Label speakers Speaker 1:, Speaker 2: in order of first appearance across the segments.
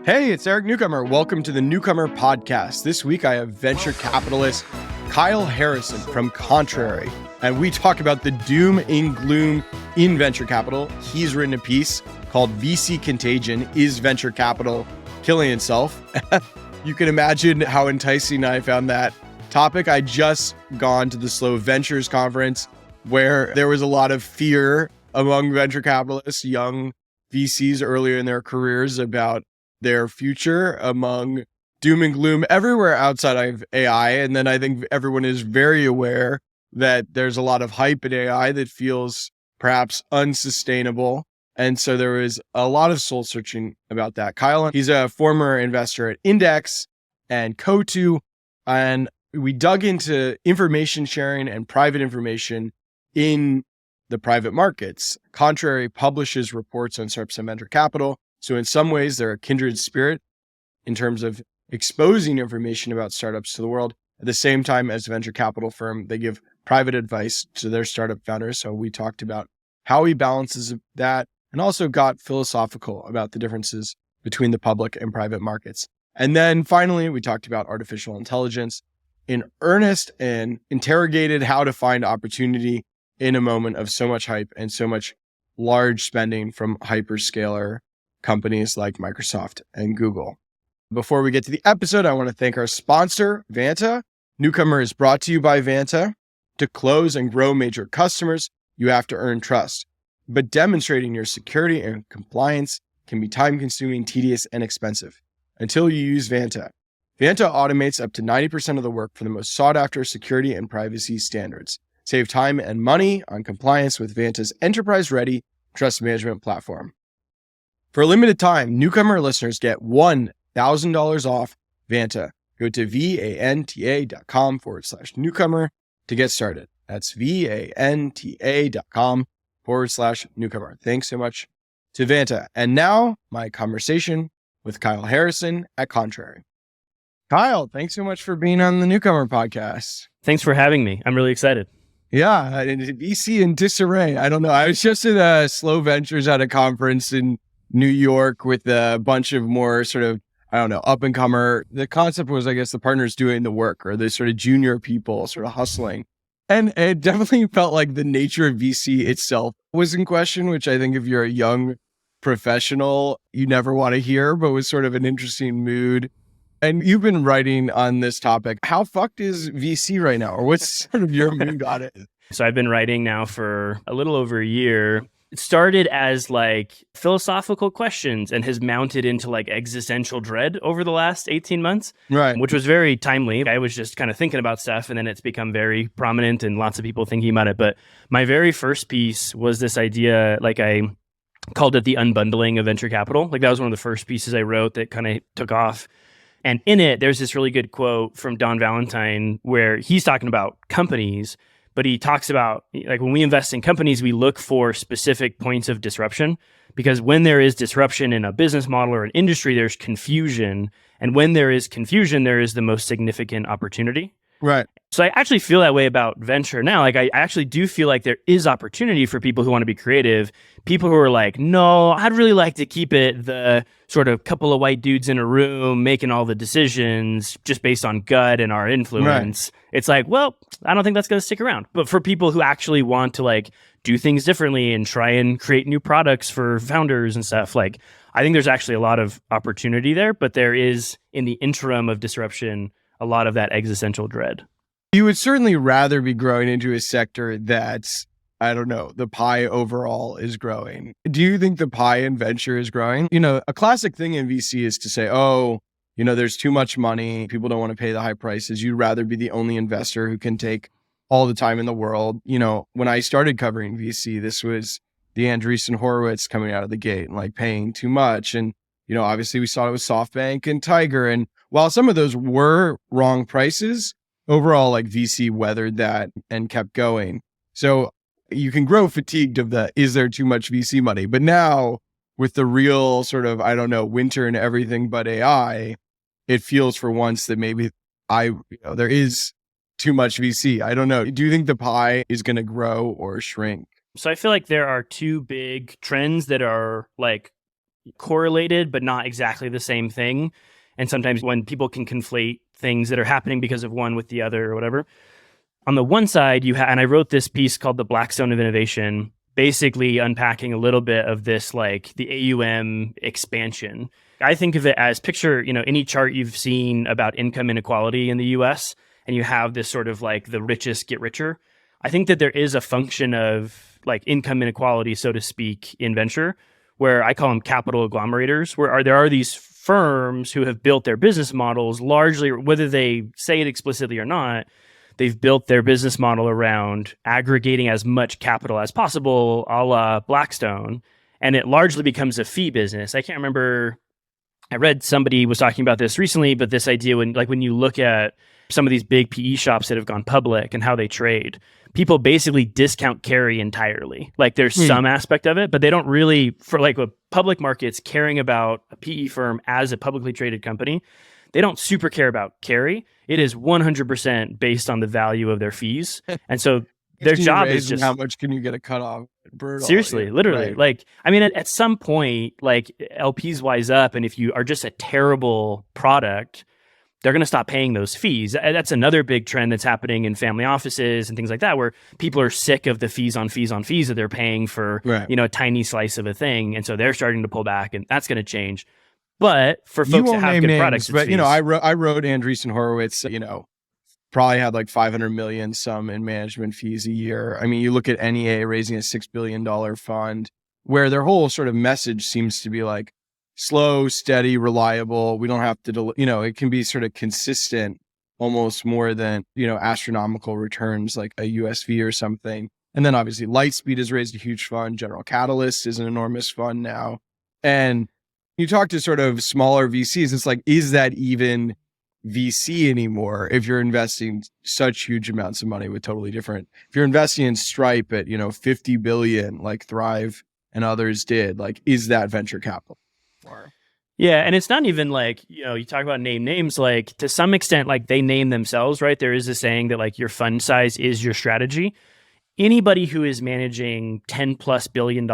Speaker 1: Hey, it's Eric Newcomer. Welcome to the Newcomer podcast. This week I have venture capitalist Kyle Harrison from Contrary, and we talk about the doom and gloom in venture capital. He's written a piece called VC Contagion, Is Venture Capital Killing Itself? You can imagine how enticing I found that topic. I just gone to the Slow Ventures conference where there was a lot of fear among venture capitalists, young VCs earlier in their careers about their future, among doom and gloom everywhere outside of AI. And then I think everyone is very aware that there's a lot of hype in AI that feels perhaps unsustainable. And so there is a lot of soul searching about that. Kyle, he's a former investor at Index and Cotu, and we dug into information sharing and private information in the private markets. Contrary publishes reports on startups and venture capital. So in some ways, they're a kindred spirit in terms of exposing information about startups to the world. At the same time, as a venture capital firm, they give private advice to their startup founders. So we talked about how he balances that and also got philosophical about the differences between the public and private markets. And then finally, we talked about artificial intelligence in earnest and interrogated how to find opportunity in a moment of so much hype and so much large spending from hyperscaler companies like Microsoft and Google. Before we get to the episode, I want to thank our sponsor, Vanta. Newcomer is brought to you by Vanta. To close and grow major customers, you have to earn trust. But demonstrating your security and compliance can be time-consuming, tedious, and expensive until you use Vanta. Vanta automates up to 90% of the work for the most sought-after security and privacy standards. Save time and money on compliance with Vanta's enterprise-ready trust management platform. For a limited time, Newcomer listeners get $1,000 off Vanta. Go to vanta.com/newcomer to get started. That's vanta.com/newcomer. Thanks so much to Vanta. And now, my conversation with Kyle Harrison at Contrary. Kyle, thanks so much for being on the Newcomer podcast.
Speaker 2: Thanks for having me. I'm really excited.
Speaker 1: Yeah, VC in disarray. I don't know. I was just at Slow Ventures at a conference in New York with a bunch of more sort of, up and comer. The concept was, I guess, the partners doing the work or the sort of junior people sort of hustling. And it definitely felt like the nature of VC itself was in question, which I think if you're a young professional, you never want to hear, but was sort of an interesting mood. And you've been writing on this topic. How fucked is VC right now? Or what's sort of your mood on it?
Speaker 2: So I've been writing now for a little over a year. It started as like philosophical questions and has mounted into like existential dread over the last 18 months,
Speaker 1: right?
Speaker 2: Which was very timely. I was just kind of thinking about stuff and then it's become very prominent and lots of people thinking about it. But my very first piece was this idea, like I called it the unbundling of venture capital. Like that was one of the first pieces I wrote that kind of took off. And in it, there's this really good quote from Don Valentine where he's talking about companies, but he talks about like when we invest in companies, we look for specific points of disruption because when there is disruption in a business model or an industry, there's confusion. And when there is confusion, there is the most significant opportunity.
Speaker 1: Right.
Speaker 2: So I actually feel that way about venture now. Like I actually do feel like there is opportunity for people who want to be creative, people who are like, no, I'd really like to keep it the sort of couple of white dudes in a room making all the decisions just based on gut and our influence. Right. It's like, well, I don't think that's going to stick around. But for people who actually want to like do things differently and try and create new products for founders and stuff, like I think there's actually a lot of opportunity there, but there is in the interim of disruption, a lot of that existential dread.
Speaker 1: You would certainly rather be growing into a sector that's, the pie overall is growing. Do you think the pie in venture is growing? A classic thing in VC is to say, there's too much money. People don't want to pay the high prices. You'd rather be the only investor who can take all the time in the world. When I started covering VC, this was the Andreessen Horowitz coming out of the gate and like paying too much. And, obviously we saw it with SoftBank and Tiger. And while some of those were wrong prices, overall, like VC weathered that and kept going. So you can grow fatigued of the, is there too much VC money? But now with the real sort of, winter and everything but AI, it feels for once that maybe there is too much VC. I don't know. Do you think the pie is going to grow or shrink?
Speaker 2: So I feel like there are two big trends that are like correlated, but not exactly the same thing. And sometimes when people can conflate things that are happening because of one with the other or whatever. On the one side, and I wrote this piece called The Blackstone of Innovation, basically unpacking a little bit of this, like the AUM expansion. I think of it as picture, any chart you've seen about income inequality in the US, and you have this sort of like the richest get richer. I think that there is a function of like income inequality, so to speak, in venture, where I call them capital agglomerators, where there are these firms who have built their business models largely, whether they say it explicitly or not, they've built their business model around aggregating as much capital as possible, a la Blackstone, and it largely becomes a fee business. I can't remember, I read somebody was talking about this recently, but this idea when you look at some of these big PE shops that have gone public and how they trade, people basically discount carry entirely. Like there's some aspect of it, but they don't really, for like a public markets caring about a PE firm as a publicly traded company, they don't super care about carry. It is 100% based on the value of their fees. And so their job is just
Speaker 1: how much can you get a cut off? Brutal.
Speaker 2: Seriously, literally.
Speaker 1: Right.
Speaker 2: Like, I mean, at some point, like LPs wise up, and if you are just a terrible product, they're going to stop paying those fees. That's another big trend that's happening in family offices and things like that, where people are sick of the fees on fees on fees that they're paying for, a tiny slice of a thing. And so they're starting to pull back, and that's going to change. But for folks that have good products,
Speaker 1: but I wrote Andreessen Horowitz, probably had like 500 million some in management fees a year. I mean, you look at NEA raising a $6 billion fund, where their whole sort of message seems to be like slow, steady, reliable. We don't have to, it can be sort of consistent, almost more than, astronomical returns like a USV or something. And then obviously Lightspeed has raised a huge fund. General Catalyst is an enormous fund now. And you talk to sort of smaller VCs, it's like, is that even VC anymore if you're investing such huge amounts of money with totally different, if you're investing in Stripe at, 50 billion like Thrive and others did, like, is that venture capital?
Speaker 2: Yeah. And it's not even like, you talk about names, like to some extent, like they name themselves, right? There is a saying that like your fund size is your strategy. Anybody who is managing $10+ billion,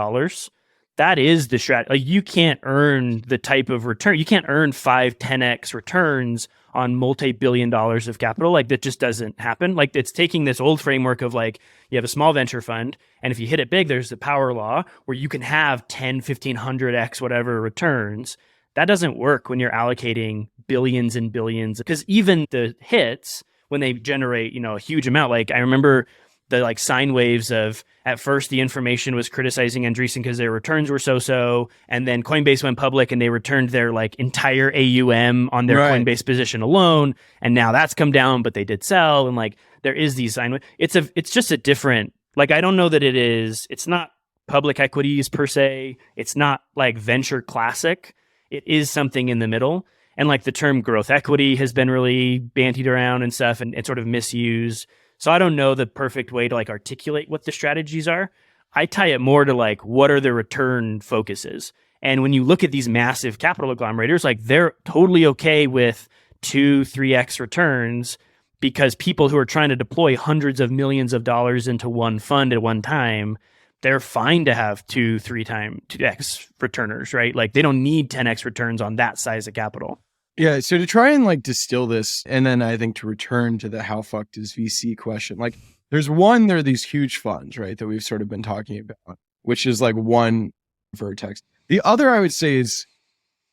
Speaker 2: that is the strategy. Like you can't earn the type of return. You can't earn 5-10x returns on multi-billion dollars of capital. Like that just doesn't happen. Like it's taking this old framework of like, you have a small venture fund, and if you hit it big, there's the power law where you can have 10, 1500x whatever returns. That doesn't work when you're allocating billions and billions, because even the hits, when they generate, a huge amount, like I remember the like sine waves of, at first the information was criticizing Andreessen because their returns were so-so, and then Coinbase went public and they returned their like entire AUM on their Coinbase position alone, and now that's come down, but they did sell, and like there is these sine waves. It's just a different, like I don't know that it's not public equities per se, it's not like venture classic, it is something in the middle. And like the term growth equity has been really bandied around and stuff, and sort of misused. So I don't know the perfect way to like articulate what the strategies are. I tie it more to like, what are the return focuses? And when you look at these massive capital agglomerators, like they're totally okay with 2-3x returns, because people who are trying to deploy hundreds of millions of dollars into one fund at one time, they're fine to have 2-3x returners, right? Like they don't need 10x returns on that size of capital.
Speaker 1: Yeah. So to try and like distill this, and then I think to return to the how fucked is VC question, like there are these huge funds, right, that we've sort of been talking about, which is like one vertex. The other I would say is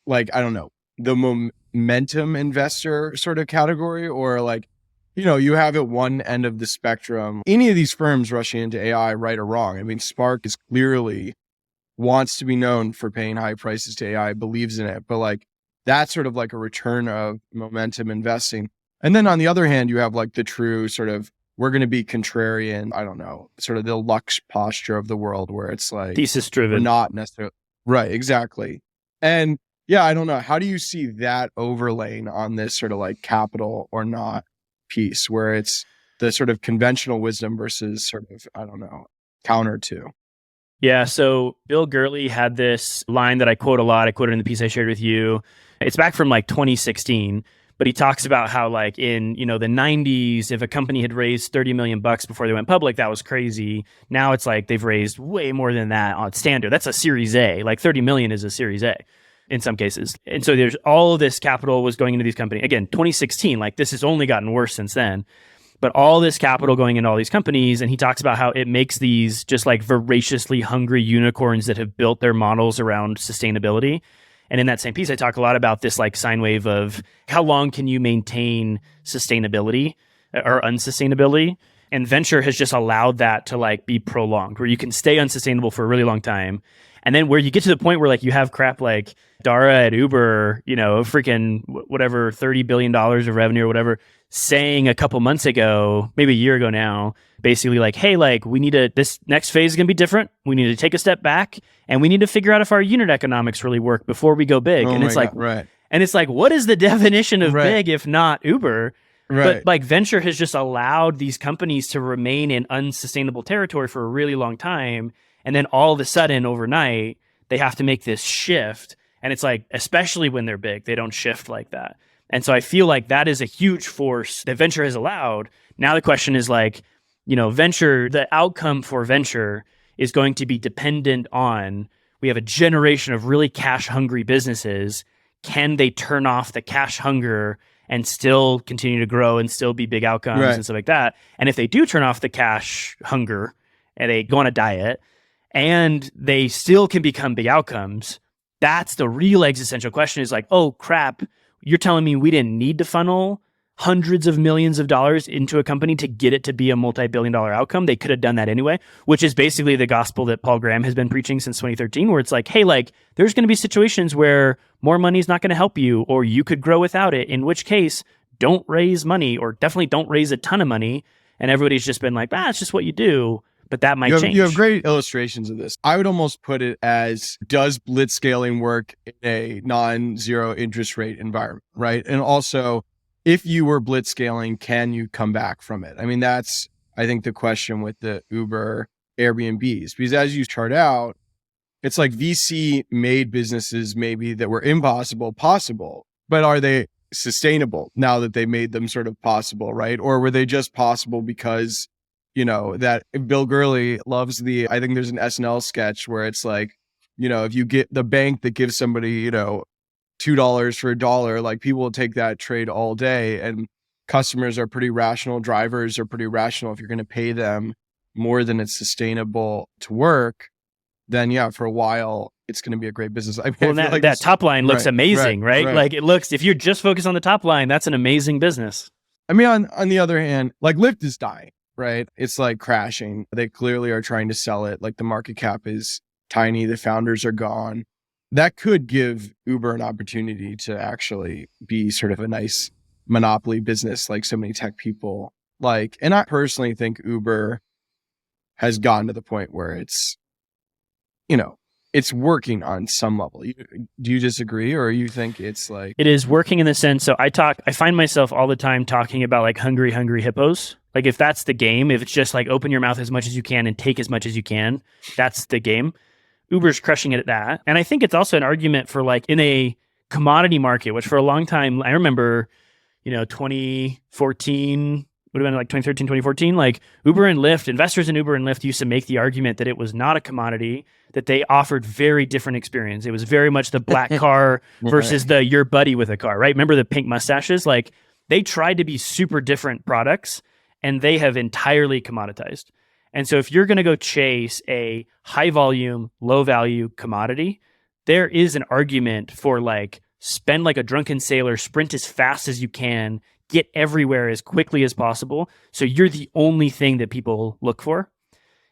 Speaker 1: like, I don't know, the momentum investor sort of category, or like, you have at one end of the spectrum, any of these firms rushing into AI, right or wrong. I mean, Spark is clearly wants to be known for paying high prices to AI, believes in it, but like, that's sort of like a return of momentum investing. And then on the other hand, you have like the true sort of, we're going to be contrarian, I don't know, sort of the Lux posture of the world, where it's like
Speaker 2: thesis driven,
Speaker 1: not necessarily right. Exactly. And yeah, I don't know. How do you see that overlaying on this sort of like capital or not piece, where it's the sort of conventional wisdom versus sort of, I don't know, counter to?
Speaker 2: Yeah. So Bill Gurley had this line that I quote a lot. I quoted in the piece I shared with you. It's back from like 2016, But he talks about how like in, the 90s, if a company had raised 30 million bucks before they went public, that was crazy. Now it's like they've raised way more than that on standard. That's a Series A. Like 30 million is a Series A in some cases. And so there's all of this capital was going into these companies. Again, 2016, like this has only gotten worse since then. But all this capital going into all these companies, and he talks about how it makes these just like voraciously hungry unicorns that have built their models around sustainability. And in that same piece, I talk a lot about this like sine wave of how long can you maintain sustainability or unsustainability. And venture has just allowed that to like be prolonged, where you can stay unsustainable for a really long time. And then where you get to the point where like you have crap like Dara at Uber, freaking whatever, $30 billion of revenue or whatever, saying a couple months ago, maybe a year ago now, basically like, hey, like this next phase is going to be different. We need to take a step back and we need to figure out if our unit economics really work before we go big. And it's like,
Speaker 1: right.
Speaker 2: And it's like, what is the definition of big if not Uber?
Speaker 1: Right.
Speaker 2: But like venture has just allowed these companies to remain in unsustainable territory for a really long time. And then all of a sudden overnight, they have to make this shift. And it's like, especially when they're big, they don't shift like that. And so I feel like that is a huge force that venture has allowed. Now the question is like, venture, the outcome for venture is going to be dependent on, we have a generation of really cash hungry businesses. Can they turn off the cash hunger and still continue to grow and still be big outcomes and stuff like that? And if they do turn off the cash hunger and they go on a diet and they still can become big outcomes, that's the real existential question is like, oh crap, you're telling me we didn't need to funnel hundreds of millions of dollars into a company to get it to be a multi-billion-dollar outcome. They could have done that anyway, which is basically the gospel that Paul Graham has been preaching since 2013, where it's like, hey, like there's going to be situations where more money is not going to help you, or you could grow without it, in which case don't raise money, or definitely don't raise a ton of money. And everybody's just been like, it's just what you do. But that might change.
Speaker 1: You have great illustrations of this. I would almost put it as, does blitzscaling work in a non-zero interest rate environment, right? And also, if you were blitzscaling, can you come back from it? I mean, that's, I think, the question with the Uber Airbnbs. Because as you chart out, it's like VC made businesses maybe that were impossible possible, but are they sustainable now that they made them sort of possible, right? Or were they just possible because that Bill Gurley loves I think there's an SNL sketch where it's like, if you get the bank that gives somebody, $2 for $1, like people will take that trade all day, and customers are pretty rational. Drivers are pretty rational. If you're going to pay them more than it's sustainable to work, then for a while, it's going to be a great business. I mean,
Speaker 2: that top line looks amazing, right? Like it looks, if you're just focused on the top line, that's an amazing business.
Speaker 1: I mean, on the other hand, like Lyft is dying. Right? It's like crashing. They clearly are trying to sell it. Like the market cap is tiny. The founders are gone. That could give Uber an opportunity to actually be sort of a nice monopoly business like so many tech people like. And I personally think Uber has gotten to the point where it's, it's working on some level. Do you disagree, or you think it's like...
Speaker 2: It is working in the sense, so I find myself all the time talking about like hungry hippos. Like if that's the game, if it's just like open your mouth as much as you can and take as much as you can, that's the game. Uber's crushing it at that. And I think it's also an argument for like in a commodity market, which for a long time, I remember, 2014, would have been like 2013, 2014, like Uber and Lyft, investors in Uber and Lyft used to make the argument that it was not a commodity, that they offered very different experience. It was very much the black car versus the your buddy with a car, right? Remember the pink mustaches? Like they tried to be super different products, and they have entirely commoditized. And so if you're going to go chase a high volume, low value commodity, there is an argument for like spend like a drunken sailor, sprint as fast as you can, get everywhere as quickly as possible. So you're the only thing that people look for.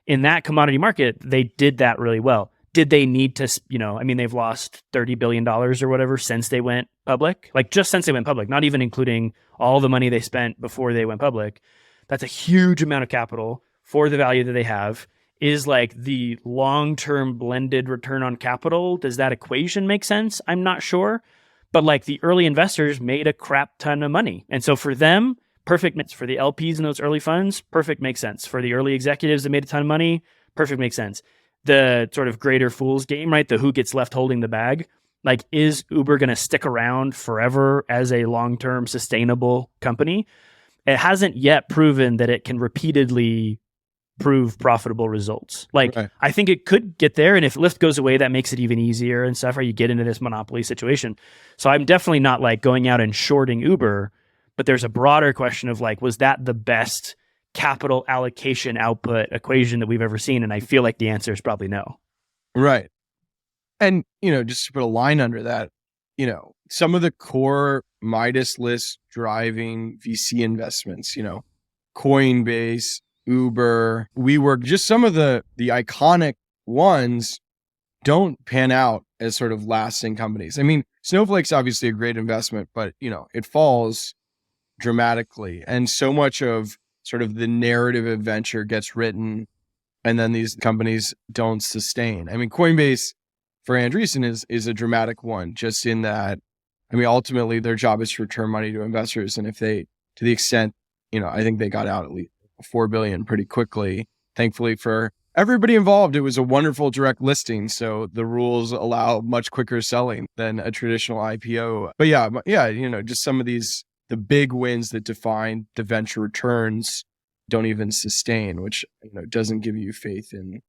Speaker 2: In that commodity market, they did that really well. Did they need to, they've lost $30 billion or whatever since they went public, like just since they went public, not even including all the money they spent before they went public. That's a huge amount of capital for the value that they have. Is like the long-term blended return on capital. Does that equation make sense? I'm not sure. But like the early investors made a crap ton of money. And so for them, perfect. For the LPs in those early funds, perfect makes sense. For the early executives that made a ton of money, perfect makes sense. The sort of greater fool's game, right? The who gets left holding the bag, Like, is Uber going to stick around forever as a long-term sustainable company? It hasn't yet proven that it can repeatedly prove profitable results. Like,
Speaker 1: Right.
Speaker 2: I think it could get there. And if Lyft goes away, that makes it even easier and stuff, or you get into this monopoly situation. So I'm definitely not like going out and shorting Uber, but there's a broader question of like, was that the best capital allocation output equation that we've ever seen? And I feel like the answer is probably no.
Speaker 1: Right. And, just to put a line under that, some of the core Midas list driving VC investments, Coinbase, Uber, WeWork, just some of the iconic ones don't pan out as sort of lasting companies. I mean, Snowflake's obviously a great investment, but, it falls dramatically. And so much of sort of the narrative of venture gets written and then these companies don't sustain. I mean, Coinbase for Andreessen is a dramatic one, just in that, ultimately their job is to return money to investors. And if they, to the extent, I think they got out at least $4 billion pretty quickly. Thankfully for everybody involved, it was a wonderful direct listing. So the rules allow much quicker selling than a traditional IPO. But yeah, just some of these, the big wins that define the venture returns don't even sustain, which, doesn't give you faith in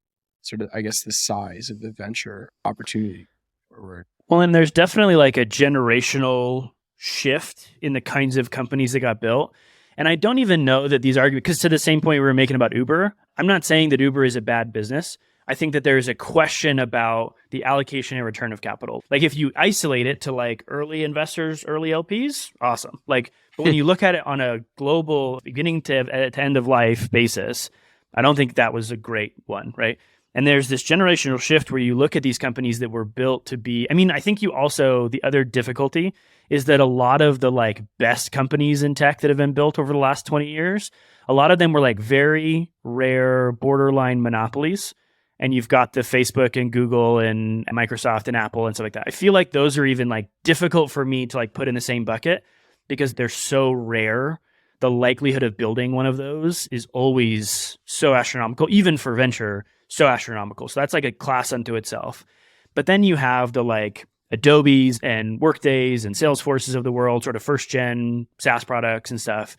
Speaker 1: sort of, I guess, the size of the venture opportunity forward.
Speaker 2: Well, and there's definitely like a generational shift in the kinds of companies that got built. And I don't even know that these arguments, because to the same point we were making about Uber, I'm not saying that Uber is a bad business. I think that there's a question about the allocation and return of capital. Like if you isolate it to like early investors, early LPs, awesome. Like, but when you look at it on a global beginning to end of life basis, I don't think that was a great one, right? And there's this generational shift where you look at these companies that were built to be, I think you also, the other difficulty is that a lot of the like best companies in tech that have been built over the last 20 years, a lot of them were like very rare borderline monopolies. And you've got the Facebook and Google and Microsoft and Apple and stuff like that. I feel like those are even like difficult for me to like put in the same bucket because they're so rare. The likelihood of building one of those is always so astronomical, even for venture, so astronomical. So that's like a class unto itself. But then you have the like Adobes and Workdays and Salesforces of the world, sort of first gen SaaS products and stuff.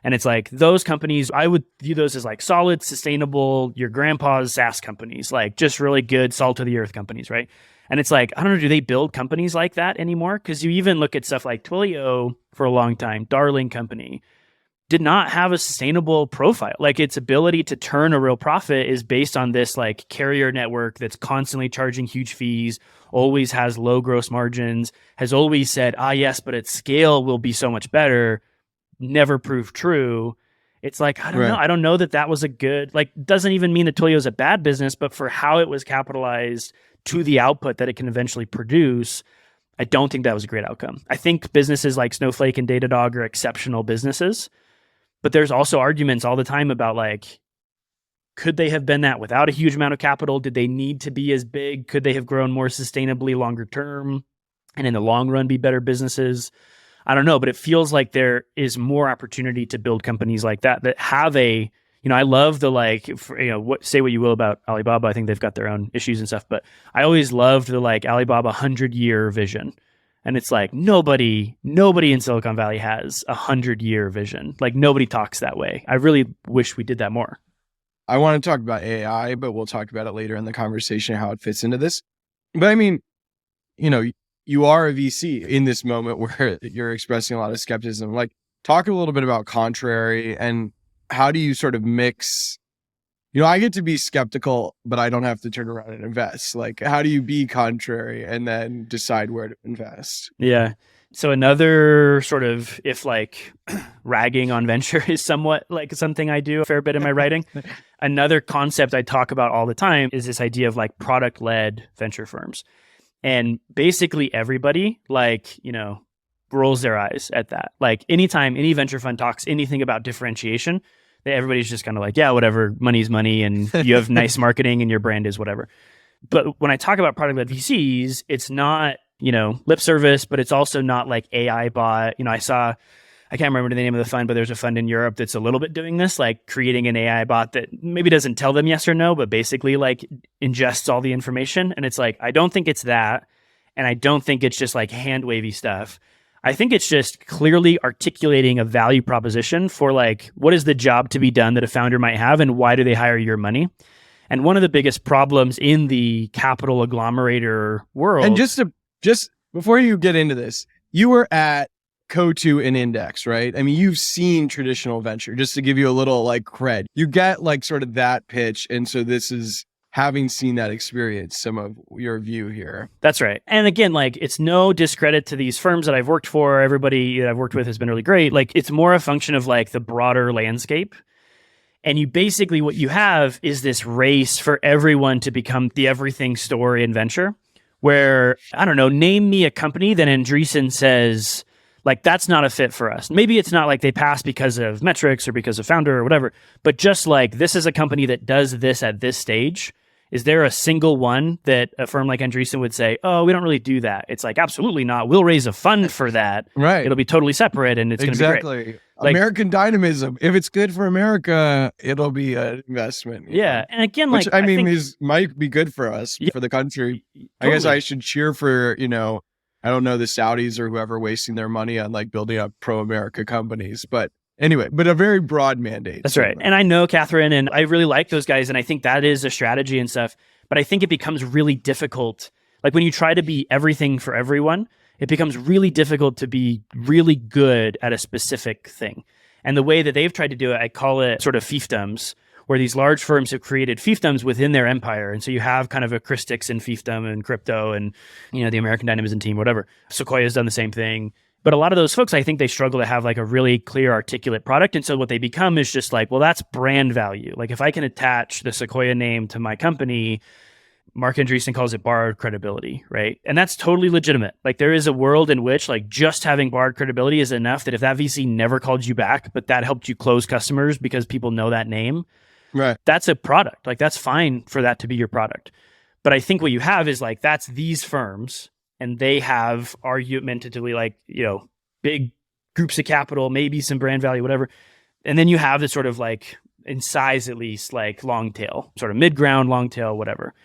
Speaker 2: And it's like those companies, I would view those as like solid, sustainable, your grandpa's SaaS companies, like just really good, salt of the earth companies, right? And it's like, I don't know, do they build companies like that anymore? Because you even look at stuff like Twilio for a long time, Darling Company, did not have a sustainable profile. Like its ability to turn a real profit is based on this like carrier network that's constantly charging huge fees, always has low gross margins, has always said, yes, but at scale will be so much better. Never proved true. It's like, I don't know. I don't know that was a good, like, doesn't even mean that Twilio is a bad business, but for how it was capitalized to the output that it can eventually produce, I don't think that was a great outcome. I think businesses like Snowflake and Datadog are exceptional businesses, but there's also arguments all the time about like, could they have been that without a huge amount of capital? Did they need to be as big? Could they have grown more sustainably longer term and in the long run be better businesses? I don't know, but it feels like there is more opportunity to build companies like that have a, I love the like, say what you will about Alibaba. I think they've got their own issues and stuff, but I always loved the like Alibaba 100-year vision. And it's like nobody in Silicon Valley has a 100-year vision. Like nobody talks that way. I really wish we did that more.
Speaker 1: I want to talk about AI, but we'll talk about it later in the conversation, how it fits into this. But I mean, you are a VC in this moment where you're expressing a lot of skepticism. Like, talk a little bit about Contrary and how do you sort of mix, I get to be skeptical, but I don't have to turn around and invest. Like, how do you be contrary and then decide where to invest?
Speaker 2: Yeah. So another sort of, if like ragging on venture is somewhat like something I do a fair bit in my writing, another concept I talk about all the time is this idea of like product-led venture firms. And basically everybody rolls their eyes at that. Like anytime any venture fund talks anything about differentiation, everybody's just kind of like, yeah, whatever, money's money and you have nice marketing and your brand is whatever. But when I talk about product-led VCs, it's not, lip service, but it's also not like AI bot. I can't remember the name of the fund, but there's a fund in Europe that's a little bit doing this, like creating an AI bot that maybe doesn't tell them yes or no, but basically like ingests all the information. And it's like, I don't think it's that. And I don't think it's just like hand wavy stuff. I think it's just clearly articulating a value proposition for like, what is the job to be done that a founder might have and why do they hire your money? And one of the biggest problems in the capital agglomerator world.
Speaker 1: And just before you get into this, you were at Co2 and Index, right? I mean, you've seen traditional venture, just to give you a little like cred. You get like sort of that pitch. And so this is having seen that experience, some of your view here.
Speaker 2: That's right. And again, like it's no discredit to these firms that I've worked for. Everybody that I've worked with has been really great. Like it's more a function of like the broader landscape. And you basically, what you have is this race for everyone to become the everything story in venture where, I don't know, name me a company that Andreessen says, like, that's not a fit for us. Maybe it's not like they pass because of metrics or because of founder or whatever, but just like this is a company that does this at this stage. Is there a single one that a firm like Andreessen would say, oh, we don't really do that? It's like, absolutely not. We'll raise a fund for that.
Speaker 1: Right.
Speaker 2: It'll be totally separate and it's going to be great.
Speaker 1: Exactly. Like, American dynamism. If it's good for America, it'll be an investment.
Speaker 2: Yeah. And again,
Speaker 1: which,
Speaker 2: like,
Speaker 1: I mean, might be good for us, for the country. Totally. I guess I should cheer for, I don't know, the Saudis or whoever wasting their money on like building up pro-America companies. But anyway, but a very broad mandate.
Speaker 2: That's right. And I know Catherine and I really like those guys. And I think that is a strategy and stuff. But I think it becomes really difficult. Like when you try to be everything for everyone, it becomes really difficult to be really good at a specific thing. And the way that they've tried to do it, I call it sort of fiefdoms, where these large firms have created fiefdoms within their empire. And so you have kind of a Chris Dixon fiefdom and crypto and, the American Dynamism team, whatever. Sequoia's done the same thing. But a lot of those folks, I think they struggle to have like a really clear, articulate product. And so what they become is just like, well, that's brand value. Like if I can attach the Sequoia name to my company, Mark Andreessen calls it borrowed credibility, right? And that's totally legitimate. Like there is a world in which like just having borrowed credibility is enough that if that VC never called you back, but that helped you close customers because people know that name,
Speaker 1: right? That's
Speaker 2: a product. Like that's fine for that to be your product. But I think what you have is like, that's these firms and they have argumentatively like, big groups of capital, maybe some brand value, whatever. And then you have this sort of like in size, at least like long tail, sort of mid-ground, long tail, whatever.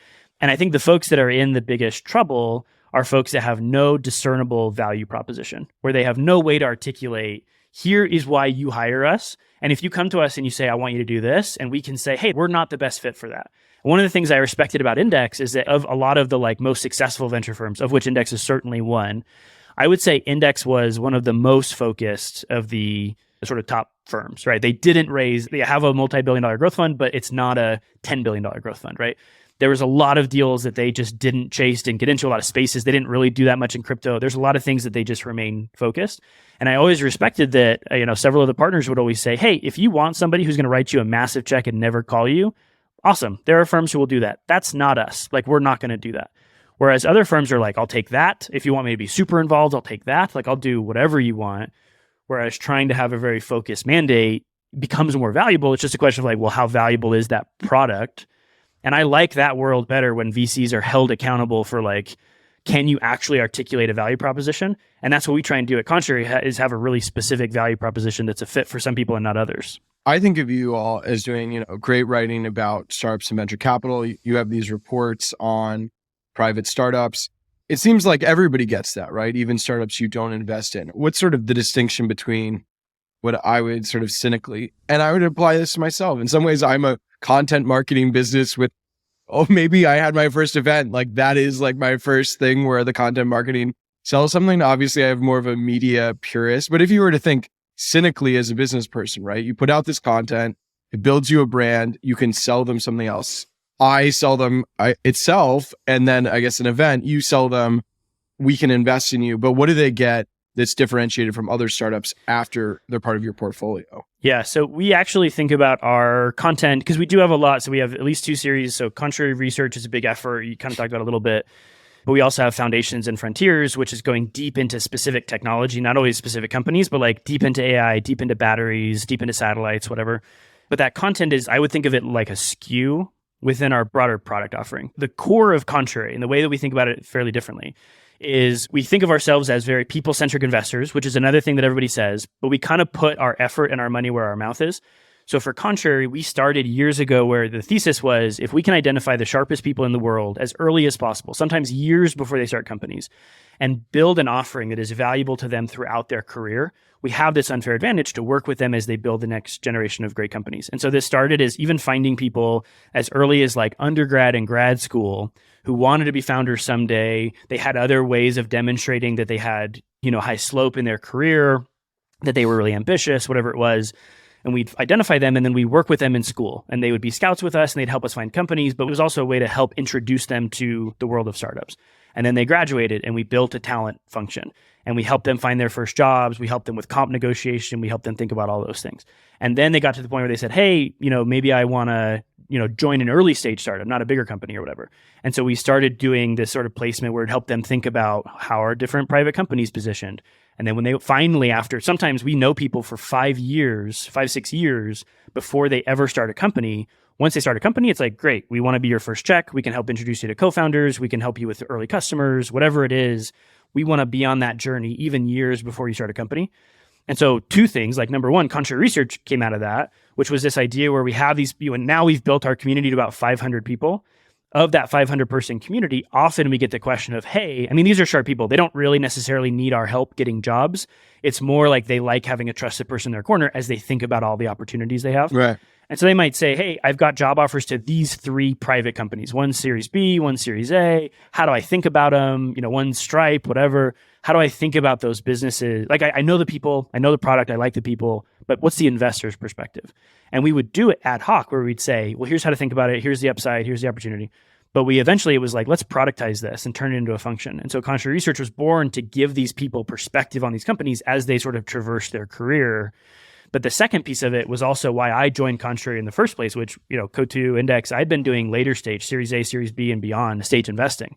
Speaker 2: And I think the folks that are in the biggest trouble are folks that have no discernible value proposition, where they have no way to articulate, here is why you hire us. And if you come to us and you say, I want you to do this, and we can say, hey, we're not the best fit for that. One of the things I respected about Index is that of a lot of the like most successful venture firms, of which Index is certainly one, I would say Index was one of the most focused of the sort of top firms, right? They have a multi-billion-dollar growth fund, but it's not a $10 billion growth fund, right? There was a lot of deals that they just didn't chase, didn't get into a lot of spaces. They didn't really do that much in crypto. There's a lot of things that they just remain focused. And I always respected that, several of the partners would always say, hey, if you want somebody who's going to write you a massive check and never call you, awesome. There are firms who will do that. That's not us. Like, we're not going to do that. Whereas other firms are like, I'll take that. If you want me to be super involved, I'll take that. Like, I'll do whatever you want. Whereas trying to have a very focused mandate becomes more valuable. It's just a question of like, well, how valuable is that product? And I like that world better when VCs are held accountable for like, can you actually articulate a value proposition? And that's what we try and do at Contrary, is have a really specific value proposition that's a fit for some people and not others.
Speaker 1: I think of you all as doing, great writing about startups and venture capital. You have these reports on private startups. It seems like everybody gets that, right? Even startups you don't invest in. What's sort of the distinction between what I would sort of cynically, and I would apply this to myself. In some ways, I'm a content marketing business with, maybe I had my first event. Like that is like my first thing where the content marketing sells something. Obviously, I have more of a media purist. But if you were to think cynically as a business person, right? You put out this content, it builds you a brand, you can sell them something else. I sell them itself, and then I guess an event, you sell them, we can invest in you. But what do they get that's differentiated from other startups after they're part of your portfolio?
Speaker 2: Yeah, so we actually think about our content because we do have a lot. So we have at least 2 series. So Contrary Research is a big effort. You kind of talked about it a little bit. But we also have Foundations and Frontiers, which is going deep into specific technology, not always specific companies, but like deep into AI, deep into batteries, deep into satellites, whatever. But that content is, I would think of it like a SKU within our broader product offering. The core of Contrary, and the way that we think about it fairly differently, is we think of ourselves as very people-centric investors, which is another thing that everybody says, but we kind of put our effort and our money where our mouth is. So for Contrary, we started years ago where the thesis was if we can identify the sharpest people in the world as early as possible, sometimes years before they start companies, and build an offering that is valuable to them throughout their career, we have this unfair advantage to work with them as they build the next generation of great companies. And so this started as even finding people as early as like undergrad and grad school who wanted to be founders someday. They had other ways of demonstrating that they had, high slope in their career, that they were really ambitious, whatever it was. And we'd identify them and then we work with them in school, and they would be scouts with us and they'd help us find companies, but it was also a way to help introduce them to the world of startups. And then they graduated and we built a talent function and we helped them find their first jobs. We helped them with comp negotiation. We helped them think about all those things. And then they got to the point where they said, hey, maybe I want to, join an early stage startup, not a bigger company or whatever. And so we started doing this sort of placement where it helped them think about how are different private companies positioned. And then when they finally, after sometimes we know people for 5 years, 6 years before they ever start a company. Once they start a company, it's like, great, we want to be your first check. We can help introduce you to co-founders. We can help you with early customers, whatever it is. We want to be on that journey even years before you start a company. And so two things, like number one, Contrary Research came out of that, which was this idea where we have these, and now we've built our community to about 500 people. Of that 500 person community, often we get the question of, hey, these are sharp people. They don't really necessarily need our help getting jobs. It's more like they like having a trusted person in their corner as they think about all the opportunities they have.
Speaker 1: Right.
Speaker 2: And so they might say, hey, I've got job offers to these 3 private companies, one Series B, one Series A. How do I think about them? One Stripe, whatever. How do I think about those businesses? Like I know the people, I know the product, I like the people, but what's the investor's perspective? And we would do it ad hoc where we'd say, well, here's how to think about it. Here's the upside. Here's the opportunity. But it was like, let's productize this and turn it into a function. And so Contrary Research was born to give these people perspective on these companies as they sort of traverse their career. But the second piece of it was also why I joined Contrary in the first place, which, Coatue, Index, I'd been doing later stage, Series A, Series B, and beyond stage investing.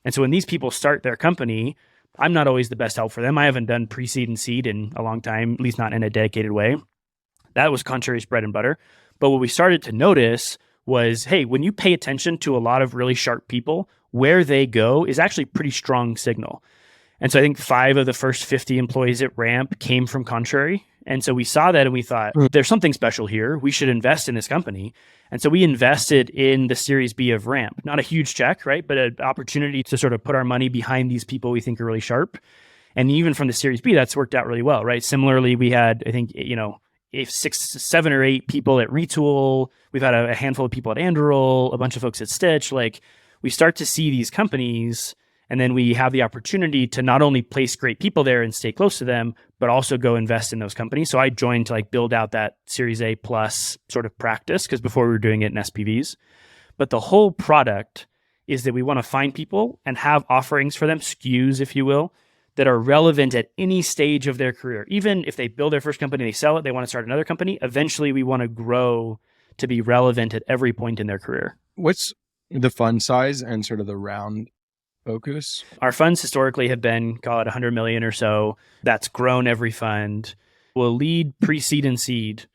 Speaker 2: And so when these people start their company, I'm not always the best help for them. I haven't done pre-seed and seed in a long time, at least not in a dedicated way. That was Contrary's bread and butter. But what we started to notice was, hey, when you pay attention to a lot of really sharp people, where they go is actually a pretty strong signal. And so I think 5 of the first 50 employees at Ramp came from Contrary. And so we saw that and we thought, there's something special here. We should invest in this company. And so we invested in the Series B of Ramp. Not a huge check, right? But an opportunity to sort of put our money behind these people we think are really sharp. And even from the Series B, that's worked out really well, right? Similarly, we had, I think, 7 or 8 people at Retool. We've had a handful of people at Anduril, a bunch of folks at Stitch. Like, we start to see these companies, and then we have the opportunity to not only place great people there and stay close to them, but also go invest in those companies. So I joined to build out that Series A plus sort of practice, because before we were doing it in SPVs. But the whole product is that we want to find people and have offerings for them, SKUs, if you will, that are relevant at any stage of their career. Even if they build their first company, they sell it, they want to start another company, eventually we want to grow to be relevant at every point in their career.
Speaker 1: What's the fund size and sort of the round focus?
Speaker 2: Our funds historically have been, call it 100 million or so. That's grown every fund. We'll lead pre-seed and seed,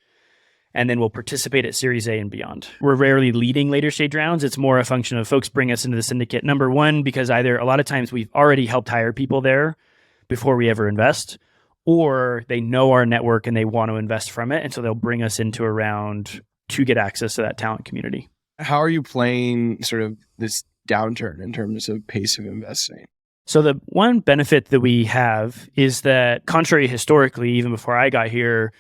Speaker 2: and then we'll participate at Series A and beyond. We're rarely leading later stage rounds. It's more a function of folks bring us into the syndicate. Number one, because either a lot of times we've already helped hire people there before we ever invest, or they know our network and they want to invest from it. And so they'll bring us into a round to get access to that talent community.
Speaker 1: How are you playing sort of this downturn in terms of pace of investing?
Speaker 2: So the one benefit that we have is that Contrary historically, even before I got here,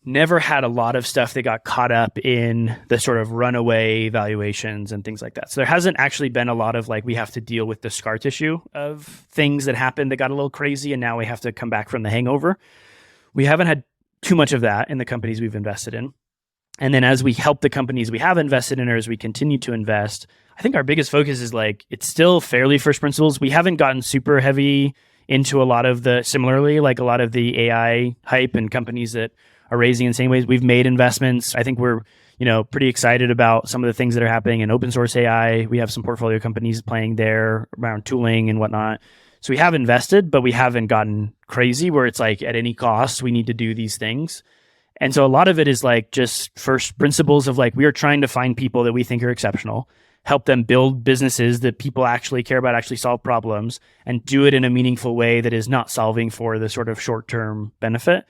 Speaker 2: never had a lot of stuff that got caught up in the sort of runaway valuations and things like that. So there hasn't actually been a lot of we have to deal with the scar tissue of things that happened that got a little crazy and now we have to come back from the hangover. We haven't had too much of that in the companies we've invested in. And then as we help the companies we have invested in, or as we continue to invest, I think our biggest focus is it's still fairly first principles. We haven't gotten super heavy into a lot of the, similarly, a lot of the AI hype and companies that are raising in the same ways. We've made investments. I think we're, pretty excited about some of the things that are happening in open source AI. We have some portfolio companies playing there around tooling and whatnot. So we have invested, but we haven't gotten crazy where it's at any cost, we need to do these things. And so a lot of it is just first principles of we are trying to find people that we think are exceptional, help them build businesses that people actually care about, actually solve problems, and do it in a meaningful way that is not solving for the sort of short-term benefit.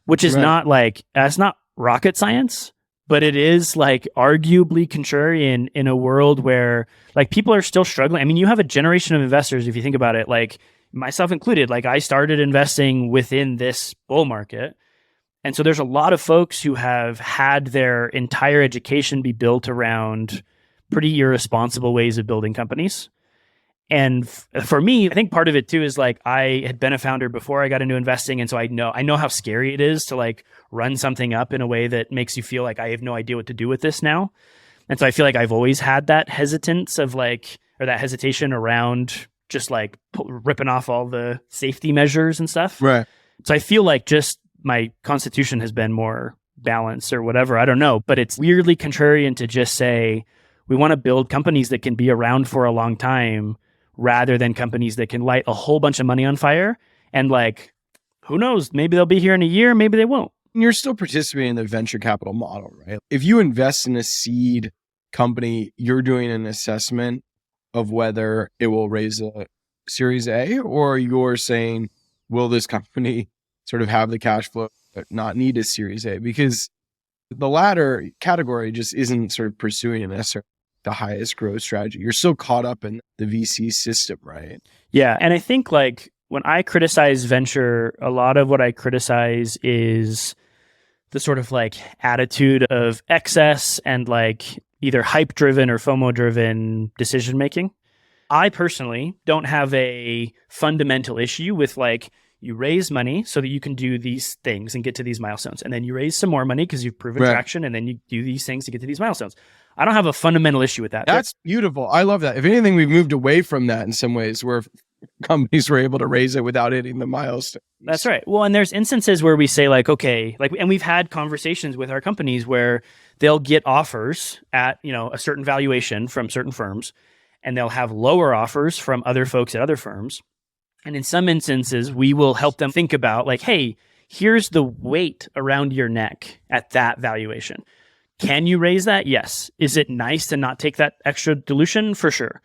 Speaker 2: Which is not it's not rocket science, but it is like arguably contrarian in a world where like people are still struggling. I mean, you have a generation of investors, if you think about it, like myself included, like I started investing within this bull market. And so there's a lot of folks who have had their entire education be built around pretty irresponsible ways of building companies. And for me, I think part of it too is like I had been a founder before I got into investing, and so I know how scary it is to like run something up in a way that makes you feel like I have no idea what to do with this now. And so I feel like I've always had that hesitance of like, or that hesitation around just like ripping off all the safety measures and stuff.
Speaker 1: Right.
Speaker 2: So I feel like just my constitution has been more balanced or whatever. I don't know, but it's weirdly contrarian to just say we want to build companies that can be around for a long time, rather than companies that can light a whole bunch of money on fire and like, who knows, maybe they'll be here in a year, maybe they won't.
Speaker 1: You're still participating in the venture capital model, right? If you invest in a seed company, you're doing an assessment of whether it will raise a Series A, or you're saying, will this company sort of have the cash flow but not need a Series A? Because the latter category just isn't sort of pursuing necessarily the highest growth strategy. You're still caught up in the VC system, right?
Speaker 2: Yeah. And I think like when I criticize venture, a lot of what I criticize is the sort of like attitude of excess and like either hype driven or FOMO driven decision making. I personally don't have a fundamental issue with like, you raise money so that you can do these things and get to these milestones. And then you raise some more money because you've proven traction, and then you do these things to get to these milestones. I don't have a fundamental issue with that.
Speaker 1: That's beautiful. I love that. If anything, we've moved away from that in some ways where companies were able to raise it without hitting the milestone.
Speaker 2: That's right. Well, and there's instances where we say like, okay, like, and we've had conversations with our companies where they'll get offers at, you know, a certain valuation from certain firms, and they'll have lower offers from other folks at other firms. And in some instances, we will help them think about like, hey, here's the weight around your neck at that valuation. Can you raise that? Yes. Is it nice to not take that extra dilution? For sure.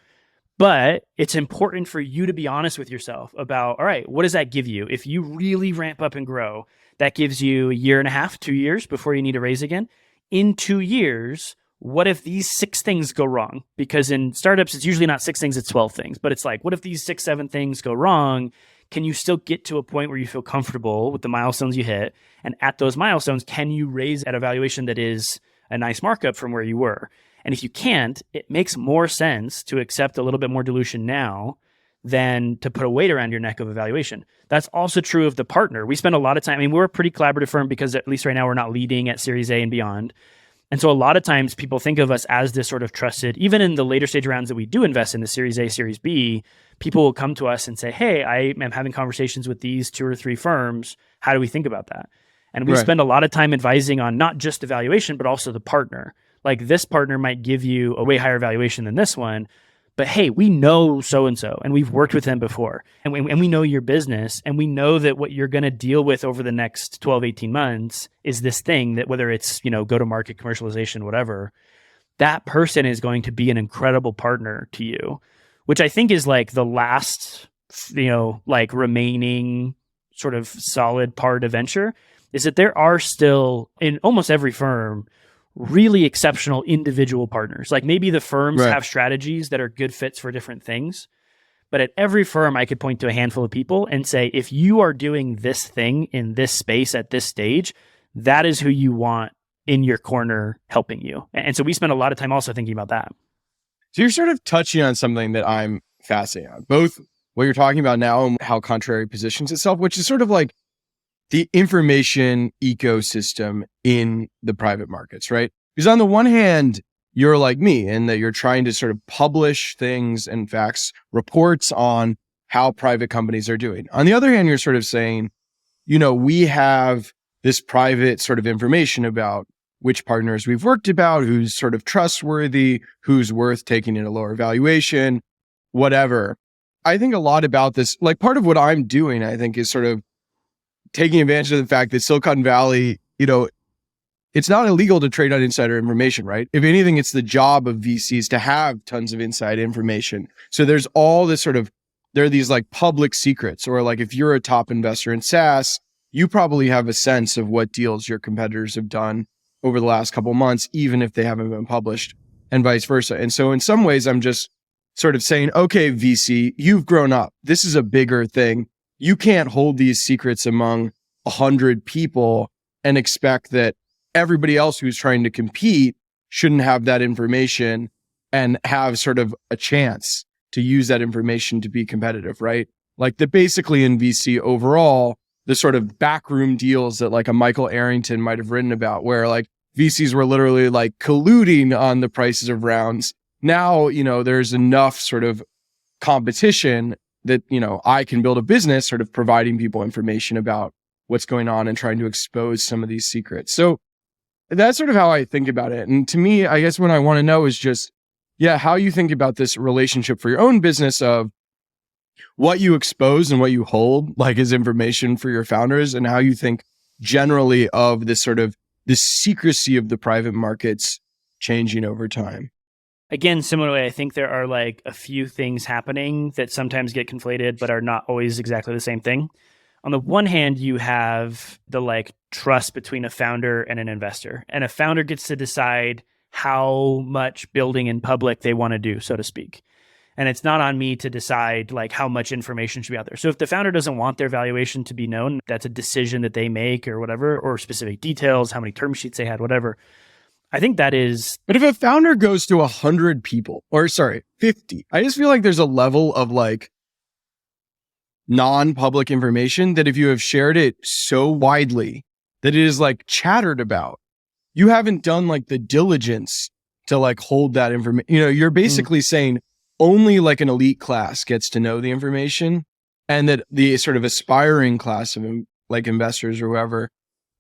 Speaker 2: But it's important for you to be honest with yourself about, all right, what does that give you? If you really ramp up and grow, that gives you a year and a half, 2 years before you need to raise again. In 2 years, what if these 6 things go wrong? Because in startups, it's usually not 6 things, it's 12 things. But it's like, what if these 6, 7 things go wrong? Can you still get to a point where you feel comfortable with the milestones you hit? And at those milestones, can you raise at a valuation that is a nice markup from where you were? And if you can't, it makes more sense to accept a little bit more dilution now than to put a weight around your neck of evaluation. That's also true of the partner. We spend a lot of time, I mean, we're a pretty collaborative firm because at least right now we're not leading at Series A and beyond. And so a lot of times people think of us as this sort of trusted, even in the later stage rounds that we do invest in, the Series A, Series B, people will come to us and say, hey, I am having conversations with these 2 or 3 firms. How do we think about that? And we spend a lot of time advising on not just the valuation, but also the partner. Like this partner might give you a way higher valuation than this one, but hey, we know so-and-so, and we've worked with them before, and we know your business, and we know that what you're going to deal with over the next 12, 18 months is this thing that whether it's, you know, go-to-market, commercialization, whatever, that person is going to be an incredible partner to you, which I think is like the last, you know, like remaining sort of solid part of venture, is that there are still, in almost every firm, really exceptional individual partners. Like maybe the firms have strategies that are good fits for different things, but at every firm I could point to a handful of people and say, if you are doing this thing in this space at this stage, that is who you want in your corner helping you. And so we spend a lot of time also thinking about that.
Speaker 1: So you're sort of touching on something that I'm fascinated on, both what you're talking about now and how Contrary positions itself, which is sort of like the information ecosystem in the private markets, right? Because on the one hand, you're like me in that you're trying to sort of publish things and facts, reports on how private companies are doing. On the other hand, you're sort of saying, you know, we have this private sort of information about which partners we've worked about, who's sort of trustworthy, who's worth taking in a lower valuation, whatever. I think a lot about this, like part of what I'm doing, I think, is sort of taking advantage of the fact that Silicon Valley, you know, it's not illegal to trade on insider information, right? If anything, it's the job of VCs to have tons of inside information. So there's all this sort of, there are these like public secrets, or like if you're a top investor in SaaS, you probably have a sense of what deals your competitors have done over the last couple of months, even if they haven't been published, and vice versa. And so in some ways, I'm just sort of saying, okay, VC, you've grown up. This is a bigger thing. You can't hold these secrets among 100 people and expect that everybody else who's trying to compete shouldn't have that information and have sort of a chance to use that information to be competitive, right? Like that basically in VC overall, the sort of backroom deals that like a Michael Arrington might have written about, where like VCs were literally like colluding on the prices of rounds. Now, there's enough sort of competition that, I can build a business sort of providing people information about what's going on and trying to expose some of these secrets. So that's sort of how I think about it. And to me, I guess what I want to know is just, how you think about this relationship for your own business of what you expose and what you hold like as information for your founders, and how you think generally of this sort of the secrecy of the private markets changing over time.
Speaker 2: Again, similarly, I think there are like a few things happening that sometimes get conflated, but are not always exactly the same thing. On the one hand, you have the like trust between a founder and an investor, and a founder gets to decide how much building in public they want to do, so to speak. And it's not on me to decide like how much information should be out there. So if the founder doesn't want their valuation to be known, that's a decision that they make or whatever, or specific details, how many term sheets they had, whatever. I think that is.
Speaker 1: But if a founder goes to 100 people, 50, I just feel like there's a level of like non-public information that if you have shared it so widely that it is like chattered about, you haven't done like the diligence to like hold that information. You're basically saying only like an elite class gets to know the information, and that the sort of aspiring class of like investors or whoever,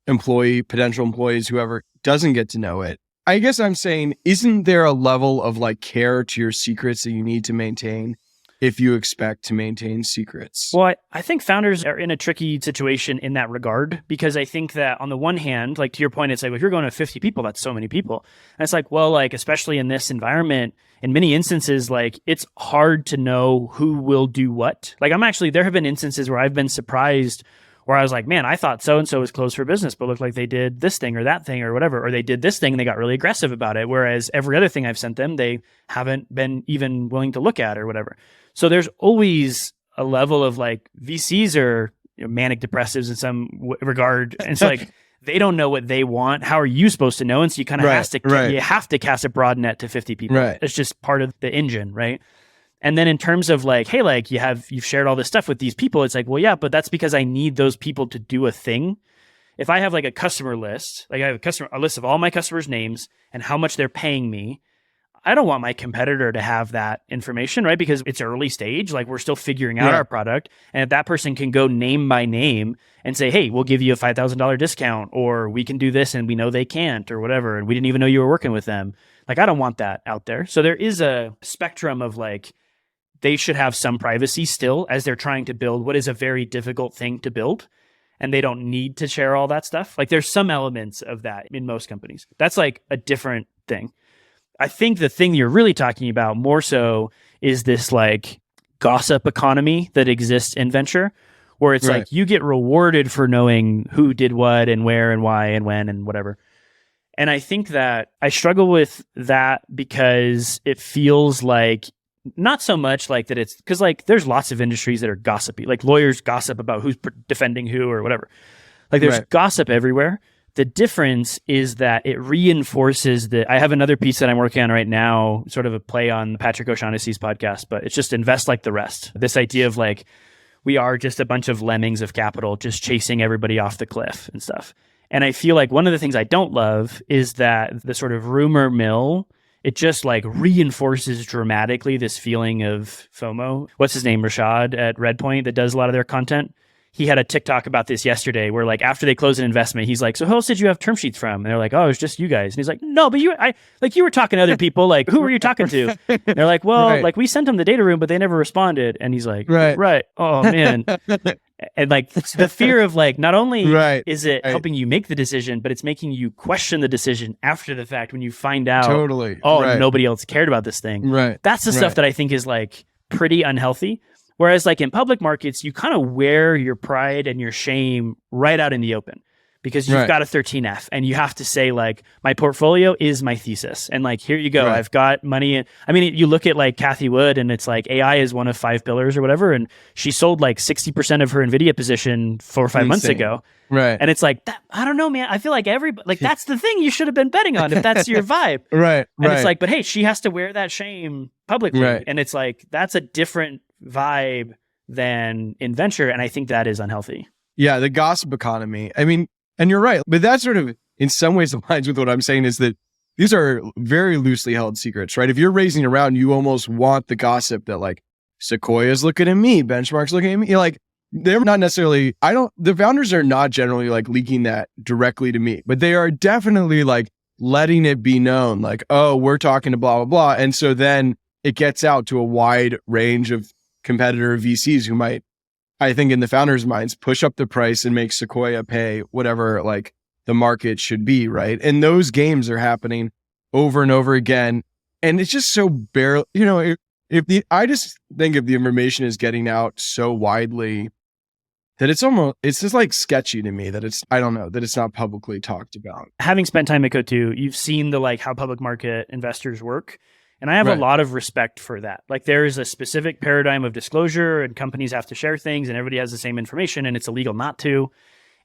Speaker 1: potential employees, whoever doesn't get to know it. I guess I'm saying, isn't there a level of like care to your secrets that you need to maintain if you expect to maintain secrets?
Speaker 2: Well, I think founders are in a tricky situation in that regard, because I think that on the one hand, like to your point, it's like, well, if you're going to 50 people, that's so many people. And it's like, well, like, especially in this environment, in many instances, like it's hard to know who will do what. Like there have been instances where I've been surprised where I was like, man, I thought so-and-so was closed for business, but looked like they did this thing or that thing or whatever, or they did this thing and they got really aggressive about it. Whereas every other thing I've sent them, they haven't been even willing to look at or whatever. So there's always a level of like VCs are manic depressives in some regard. And so like, they don't know what they want. How are you supposed to know? And so you kind of you have to cast a broad net to 50 people.
Speaker 1: Right.
Speaker 2: It's just part of the engine, right? And then in terms of like, hey, like you've shared all this stuff with these people, it's like, well, yeah, but that's because I need those people to do a thing. If I have like a customer list, like I have a list of all my customers' names and how much they're paying me, I don't want my competitor to have that information, right? Because it's early stage, like we're still figuring out our product. And if that person can go name by name and say, hey, we'll give you a $5,000 discount, or we can do this and we know they can't, or whatever, and we didn't even know you were working with them. Like, I don't want that out there. So there is a spectrum of like, they should have some privacy still as they're trying to build what is a very difficult thing to build. And they don't need to share all that stuff. Like there's some elements of that in most companies. That's like a different thing. I think the thing you're really talking about more so is this like gossip economy that exists in venture, where it's like you get rewarded for knowing who did what and where and why and when and whatever. And I think that I struggle with that because it feels like not so much like that it's because like there's lots of industries that are gossipy, like lawyers gossip about who's defending who or whatever. Like there's gossip everywhere. The difference is that it reinforces that. I have another piece that I'm working on right now, sort of a play on Patrick O'Shaughnessy's podcast, but it's just invest like the rest. This idea of like, we are just a bunch of lemmings of capital, just chasing everybody off the cliff and stuff. And I feel like one of the things I don't love is that the sort of rumor mill, it just like reinforces dramatically this feeling of FOMO. What's his name? Rashad at Redpoint that does a lot of their content. He had a TikTok about this yesterday where like after they close an investment, he's like, so who else did you have term sheets from? And they're like, oh, it was just you guys. And he's like, no, but you were talking to other people. Like, who were you talking to? And they're like, well, like we sent them the data room, but they never responded. And he's like, right. Oh man. And like the fear of like, not only is it helping you make the decision, but it's making you question the decision after the fact when you find out, nobody else cared about this thing.
Speaker 1: Right.
Speaker 2: That's the stuff that I think is like pretty unhealthy. Whereas like in public markets, you kind of wear your pride and your shame right out in the open because you've got a 13F and you have to say like, my portfolio is my thesis. And like, here you go. I've got money. I mean, you look at like Cathie Wood and it's like AI is one of 5 pillars or whatever. And she sold like 60% of her NVIDIA position 4 or 5 months ago.
Speaker 1: Right.
Speaker 2: And it's like, I don't know, man. I feel like everybody, like that's the thing you should have been betting on if that's your vibe.
Speaker 1: Right.
Speaker 2: And it's like, but hey, she has to wear that shame publicly.
Speaker 1: Right.
Speaker 2: And it's like, that's a different vibe than in venture. And I think that is unhealthy.
Speaker 1: Yeah. The gossip economy. I mean, and you're right. But that sort of, in some ways, aligns with what I'm saying is that these are very loosely held secrets, right? If you're raising around, you almost want the gossip that like Sequoia's looking at me, Benchmark's looking at me. You're like, they're not necessarily, the founders are not generally like leaking that directly to me, but they are definitely like letting it be known, like, oh, we're talking to blah, blah, blah. And so then it gets out to a wide range of competitor VCs who might, I think in the founders' minds, push up the price and make Sequoia pay whatever like the market should be, right? And those games are happening over and over again. And it's just so barely, I just think if the information is getting out so widely that it's just like sketchy to me that it's not publicly talked about.
Speaker 2: Having spent time at Coatue, you've seen the like how public market investors work. And I have a lot of respect for that. Like there is a specific paradigm of disclosure and companies have to share things and everybody has the same information and it's illegal not to.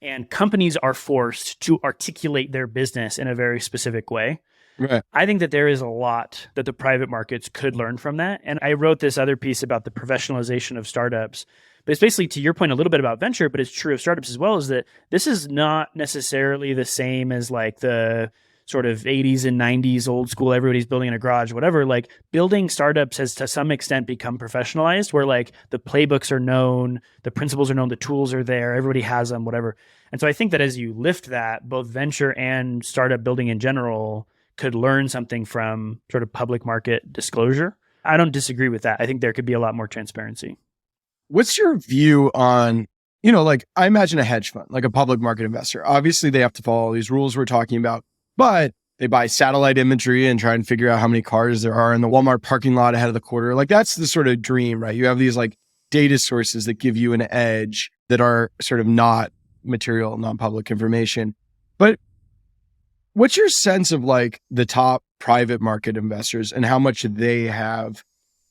Speaker 2: And companies are forced to articulate their business in a very specific way.
Speaker 1: Right.
Speaker 2: I think that there is a lot that the private markets could learn from that. And I wrote this other piece about the professionalization of startups. But it's basically, to your point, a little bit about venture, but it's true of startups as well, is that this is not necessarily the same as like the sort of 80s and 90s old school, everybody's building in a garage, whatever. Like building startups has to some extent become professionalized where like the playbooks are known, the principles are known, the tools are there, everybody has them, whatever. And so I think that as you lift that, both venture and startup building in general could learn something from sort of public market disclosure. I don't disagree with that. I think there could be a lot more transparency.
Speaker 1: What's your view on, like I imagine a hedge fund, like a public market investor. Obviously they have to follow all these rules we're talking about, but they buy satellite imagery and try and figure out how many cars there are in the Walmart parking lot ahead of the quarter. Like that's the sort of dream, right? You have these like data sources that give you an edge that are sort of not material, non-public information. But what's your sense of like the top private market investors and how much they have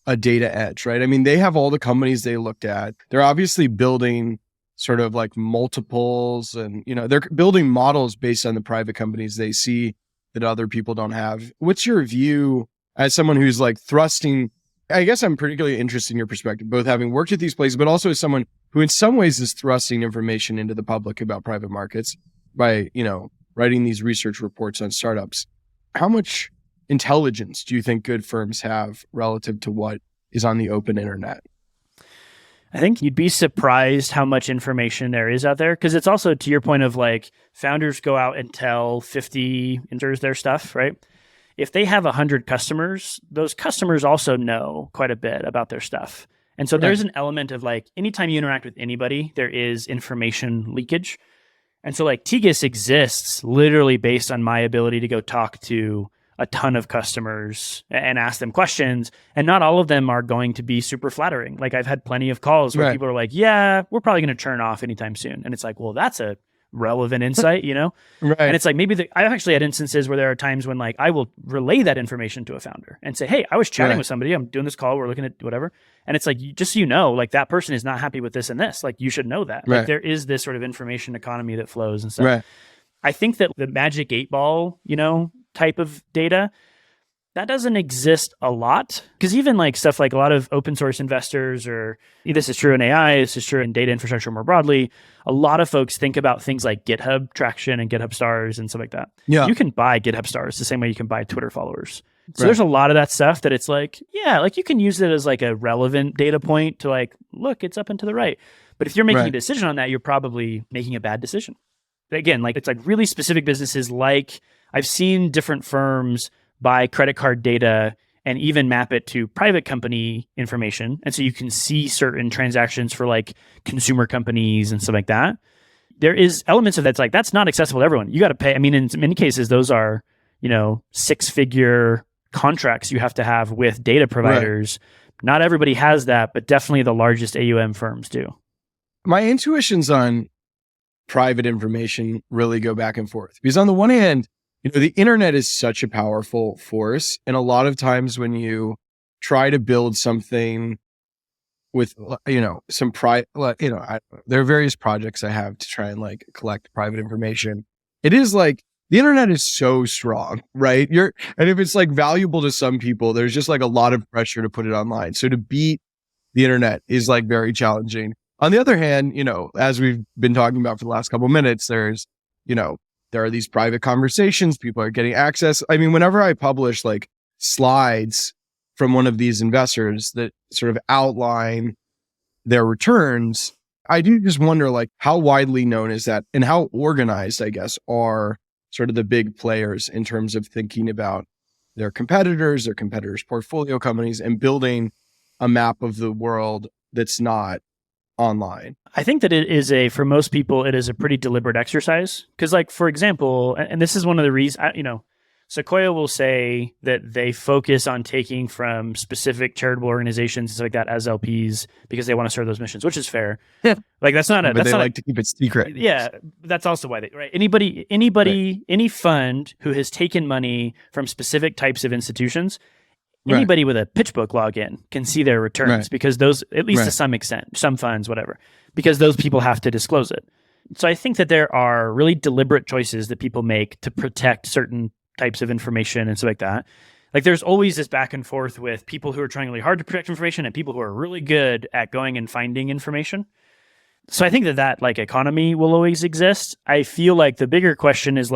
Speaker 1: a data edge, right? I mean, they have all the companies they looked at. They're obviously building sort of like multiples and, they're building models based on the private companies they see that other people don't have. What's your view as someone who's like thrusting, I guess I'm particularly interested in your perspective, both having worked at these places, but also as someone who in some ways is thrusting information into the public about private markets by, writing these research reports on startups. How much intelligence do you think good firms have relative to what is on the open internet?
Speaker 2: I think you'd be surprised how much information there is out there. Because it's also to your point of like founders go out and tell 50 investors their stuff, right? If they have 100 customers, those customers also know quite a bit about their stuff. And so there's an element of like, anytime you interact with anybody, there is information leakage. And so like Tegas exists literally based on my ability to go talk to a ton of customers and ask them questions. And not all of them are going to be super flattering. Like I've had plenty of calls where people are like, yeah, we're probably going to churn off anytime soon. And it's like, well, that's a relevant insight,
Speaker 1: Right.
Speaker 2: And it's like, I've actually had instances where there are times when like I will relay that information to a founder and say, hey, I was chatting with somebody, I'm doing this call, we're looking at whatever. And it's like, just so you know, like that person is not happy with this and this, like you should know that. Like there is this sort of information economy that flows and stuff.
Speaker 1: Right.
Speaker 2: I think that the magic 8-ball, type of data, that doesn't exist a lot. Because even like stuff like a lot of open source investors, or this is true in AI, this is true in data infrastructure more broadly, a lot of folks think about things like GitHub traction and GitHub stars and stuff like that. Yeah. You can buy GitHub stars the same way you can buy Twitter followers. So there's a lot of that stuff that it's like, yeah, like you can use it as like a relevant data point to like, look, it's up and to the right. But if you're making a decision on that, you're probably making a bad decision. Again, like it's like really specific businesses. Like I've seen different firms buy credit card data and even map it to private company information. And so you can see certain transactions for like consumer companies and stuff like that. There is elements of that's like, that's not accessible to everyone. You got to pay. I mean, in many cases, those are, 6-figure contracts you have to have with data providers Not everybody has that, but definitely the largest AUM firms do.
Speaker 1: My intuitions on private information really go back and forth because on the one hand, the internet is such a powerful force. And a lot of times when you try to build something with, some private, there are various projects I have to try and collect private information. It is the internet is so strong, right? And if it's valuable to some people, there's just a lot of pressure to put it online. So to beat the internet is very challenging. On the other hand, as we've been talking about for the last couple of minutes, there's, there are these private conversations, people are getting access. I mean, whenever I publish slides from one of these investors that sort of outline their returns, I do just wonder how widely known is that and how organized, I guess, are sort of the big players in terms of thinking about their competitors portfolio companies and building a map of the world that's not online.
Speaker 2: I think that it is for most people, it is a pretty deliberate exercise. Because for example, and this is one of the reasons, Sequoia will say that they focus on taking from specific charitable organizations, things like that, as LPs because they want to serve those missions, which is fair.
Speaker 1: Yeah.
Speaker 2: That's not
Speaker 1: but they like to keep it secret.
Speaker 2: Yeah. That's also why right? Any fund who has taken money from specific types of institutions, anybody with a PitchBook login can see their returns because those, at least to some extent, some funds, whatever, because those people have to disclose it. So I think that there are really deliberate choices that people make to protect certain types of information and stuff like that. There's always this back and forth with people who are trying really hard to protect information and people who are really good at going and finding information. So I think that economy will always exist. I feel the bigger question is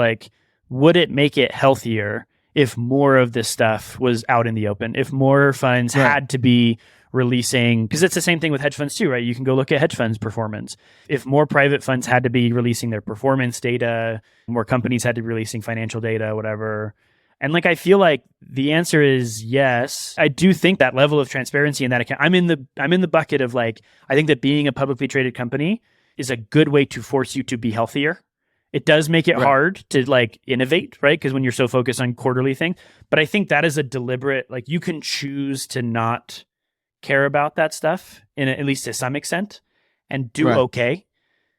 Speaker 2: would it make it healthier if more of this stuff was out in the open, if more funds had to be releasing, because it's the same thing with hedge funds too, right? You can go look at hedge funds performance. If more private funds had to be releasing their performance data, more companies had to be releasing financial data, whatever. And I feel the answer is yes. I do think that level of transparency in that account, I'm in the bucket of I think that being a publicly traded company is a good way to force you to be healthier. It does make it hard to innovate, right? Because when you're so focused on quarterly things, but I think that is a deliberate, you can choose to not care about that stuff at least to some extent and do okay.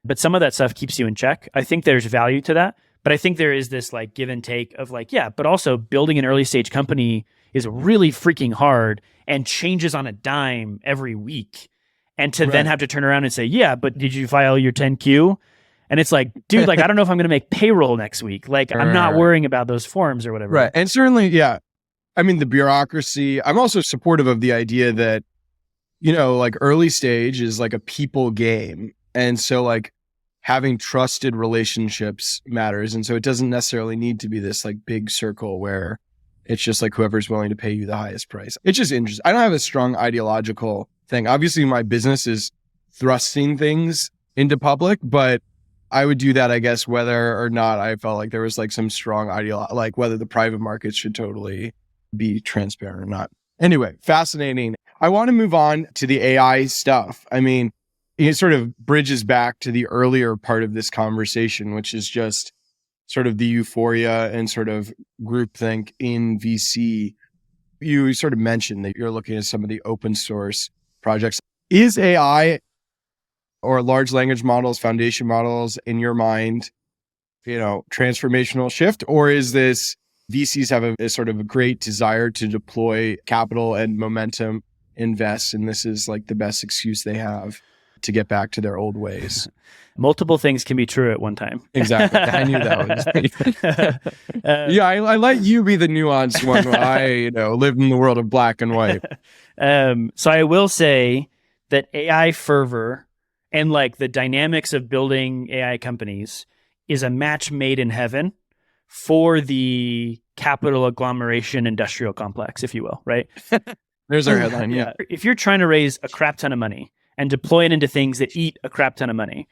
Speaker 2: But some of that stuff keeps you in check. I think there's value to that. But I think there is this give and take of but also building an early stage company is really freaking hard and changes on a dime every week. And to then have to turn around and say, yeah, but did you file your 10Q? And it's dude, I don't know if I'm going to make payroll next week. I'm not worrying about those forms or whatever.
Speaker 1: Right. And certainly, yeah. I mean, the bureaucracy, I'm also supportive of the idea that, early stage is a people game. And so having trusted relationships matters. And so it doesn't necessarily need to be this big circle where it's just whoever's willing to pay you the highest price. It's just interesting. I don't have a strong ideological thing. Obviously, my business is thrusting things into public, but I would do that, I guess, whether or not I felt there was some strong ideology, whether the private markets should totally be transparent or not. Anyway, fascinating. I want to move on to the AI stuff. I mean, it sort of bridges back to the earlier part of this conversation, which is just sort of the euphoria and sort of groupthink in VC. You sort of mentioned that you're looking at some of the open source projects. Is AI or large language models, foundation models, in your mind, transformational shift? Or is this VCs have a sort of a great desire to deploy capital and momentum, invest, and this is the best excuse they have to get back to their old ways?
Speaker 2: Multiple things can be true at one time.
Speaker 1: Exactly. I knew that was pretty yeah, I let you be the nuanced one when I, lived in the world of black and white.
Speaker 2: So I will say that AI fervor and the dynamics of building AI companies is a match made in heaven for the capital agglomeration industrial complex, if you will, right?
Speaker 1: There's our headline, yeah.
Speaker 2: If you're trying to raise a crap ton of money and deploy it into things that eat a crap ton of money,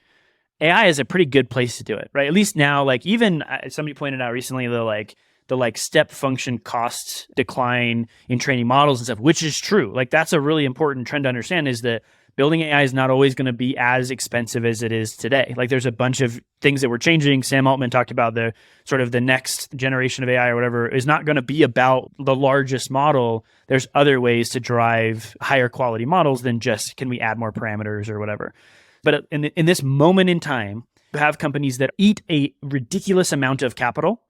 Speaker 2: AI is a pretty good place to do it, right? At least now, even somebody pointed out recently, the step function cost decline in training models and stuff, which is true. That's a really important trend to understand, is that building AI is not always going to be as expensive as it is today. Like there's a bunch of things that we're changing. Sam Altman talked about the sort of the next generation of AI or whatever is not going to be about the largest model. There's other ways to drive higher quality models than just can we add more parameters or whatever. But in this moment in time, you have companies that eat a ridiculous amount of capital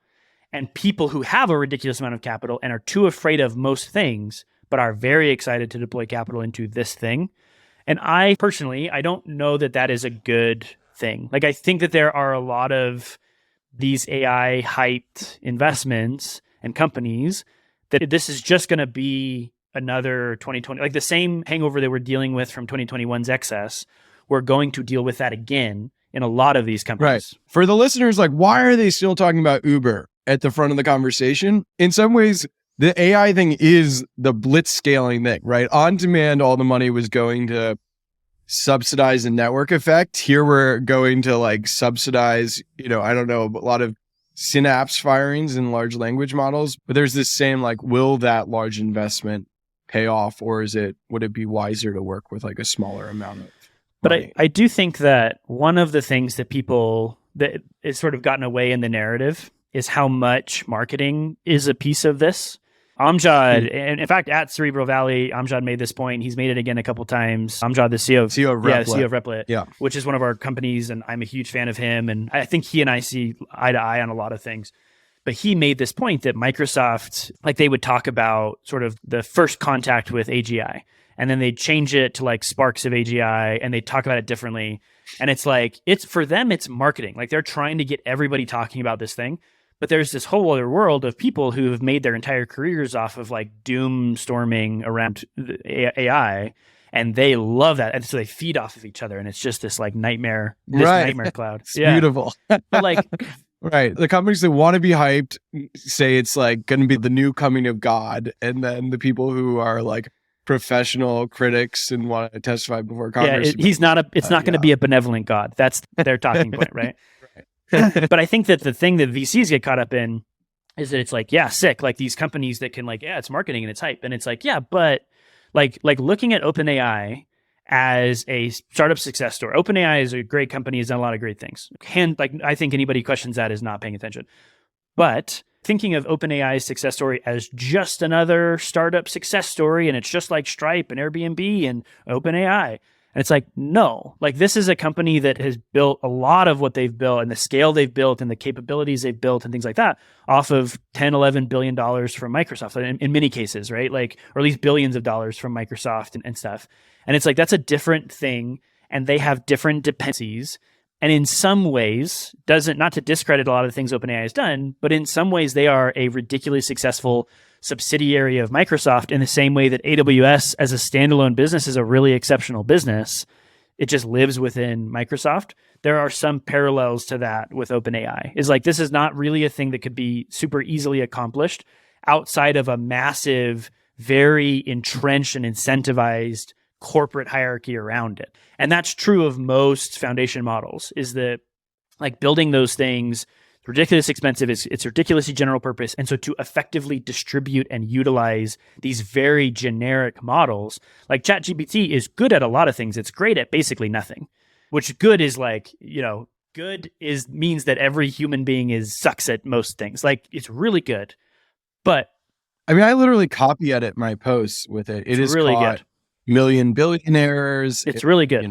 Speaker 2: and people who have a ridiculous amount of capital and are too afraid of most things, but are very excited to deploy capital into this thing. And I personally, I don't know that that is a good thing. Like, I think that there are a lot of these AI hyped investments and companies that this is just going to be another 2020, like the same hangover that we're dealing with from 2021's excess. We're going to deal with that again in a lot of these companies.
Speaker 1: Right. For the listeners, like, why are they still talking about Uber at the front of the conversation? In some ways, the AI thing is the blitzscaling thing, right? On demand, all the money was going to subsidize the network effect. Here we're going to like subsidize, I don't know, a lot of synapse firings in large language models. But there's this same like, will that large investment pay off, or would it be wiser to work with like a smaller amount of money?
Speaker 2: But I do think that one of the things that that is sort of gotten away in the narrative is how much marketing is a piece of this. Amjad, and in fact, at Cerebral Valley, Amjad made this point. He's made it again a couple times. Amjad, the CEO of Replit, which is one of our companies, and I'm a huge fan of him. And I think he and I see eye to eye on a lot of things. But he made this point that Microsoft, like they would talk about sort of the first contact with AGI, and then they change it to like sparks of AGI, and they talk about it differently. And it's like, for them, it's marketing. Like they're trying to get everybody talking about this thing. But there's this whole other world of people who have made their entire careers off of like doom storming around AI, and they love that. And so they feed off of each other, and it's just this like nightmare cloud.
Speaker 1: It's beautiful.
Speaker 2: But like,
Speaker 1: right. The companies that want to be hyped say it's like going to be the new coming of God. And then the people who are like professional critics and want to testify before Congress.
Speaker 2: Yeah, it's not going to be a benevolent God. That's their talking point, right? But I think that the thing that VCs get caught up in is that it's like, yeah, sick. Like these companies that can like, yeah, it's marketing and it's hype. And it's like, yeah, but like looking at OpenAI as a startup success story. OpenAI is a great company, has done a lot of great things. I think anybody questions that is not paying attention. But thinking of OpenAI's success story as just another startup success story, and it's just like Stripe and Airbnb and OpenAI. And it's like, no, like this is a company that has built a lot of what they've built and the scale they've built and the capabilities they've built and things like that off of $10-11 billion from Microsoft in many cases, right? Like, or at least billions of dollars from Microsoft and stuff. And it's like, that's a different thing. And they have different dependencies. And in some ways, not to discredit a lot of the things OpenAI has done, but in some ways they are a ridiculously successful subsidiary of Microsoft in the same way that AWS as a standalone business is a really exceptional business. It just lives within Microsoft. There are some parallels to that with OpenAI. It's like, this is not really a thing that could be super easily accomplished outside of a massive, very entrenched and incentivized corporate hierarchy around it. And that's true of most foundation models, is that like building those things, ridiculously expensive, it's ridiculously general purpose. And so to effectively distribute and utilize these very generic models, like ChatGPT is good at a lot of things. It's great at basically nothing, which good is like, means that every human being sucks at most things. Like it's really good, but
Speaker 1: I mean, I literally copy edit my posts with it. It is
Speaker 2: really good.
Speaker 1: Million billion errors.
Speaker 2: It's really good.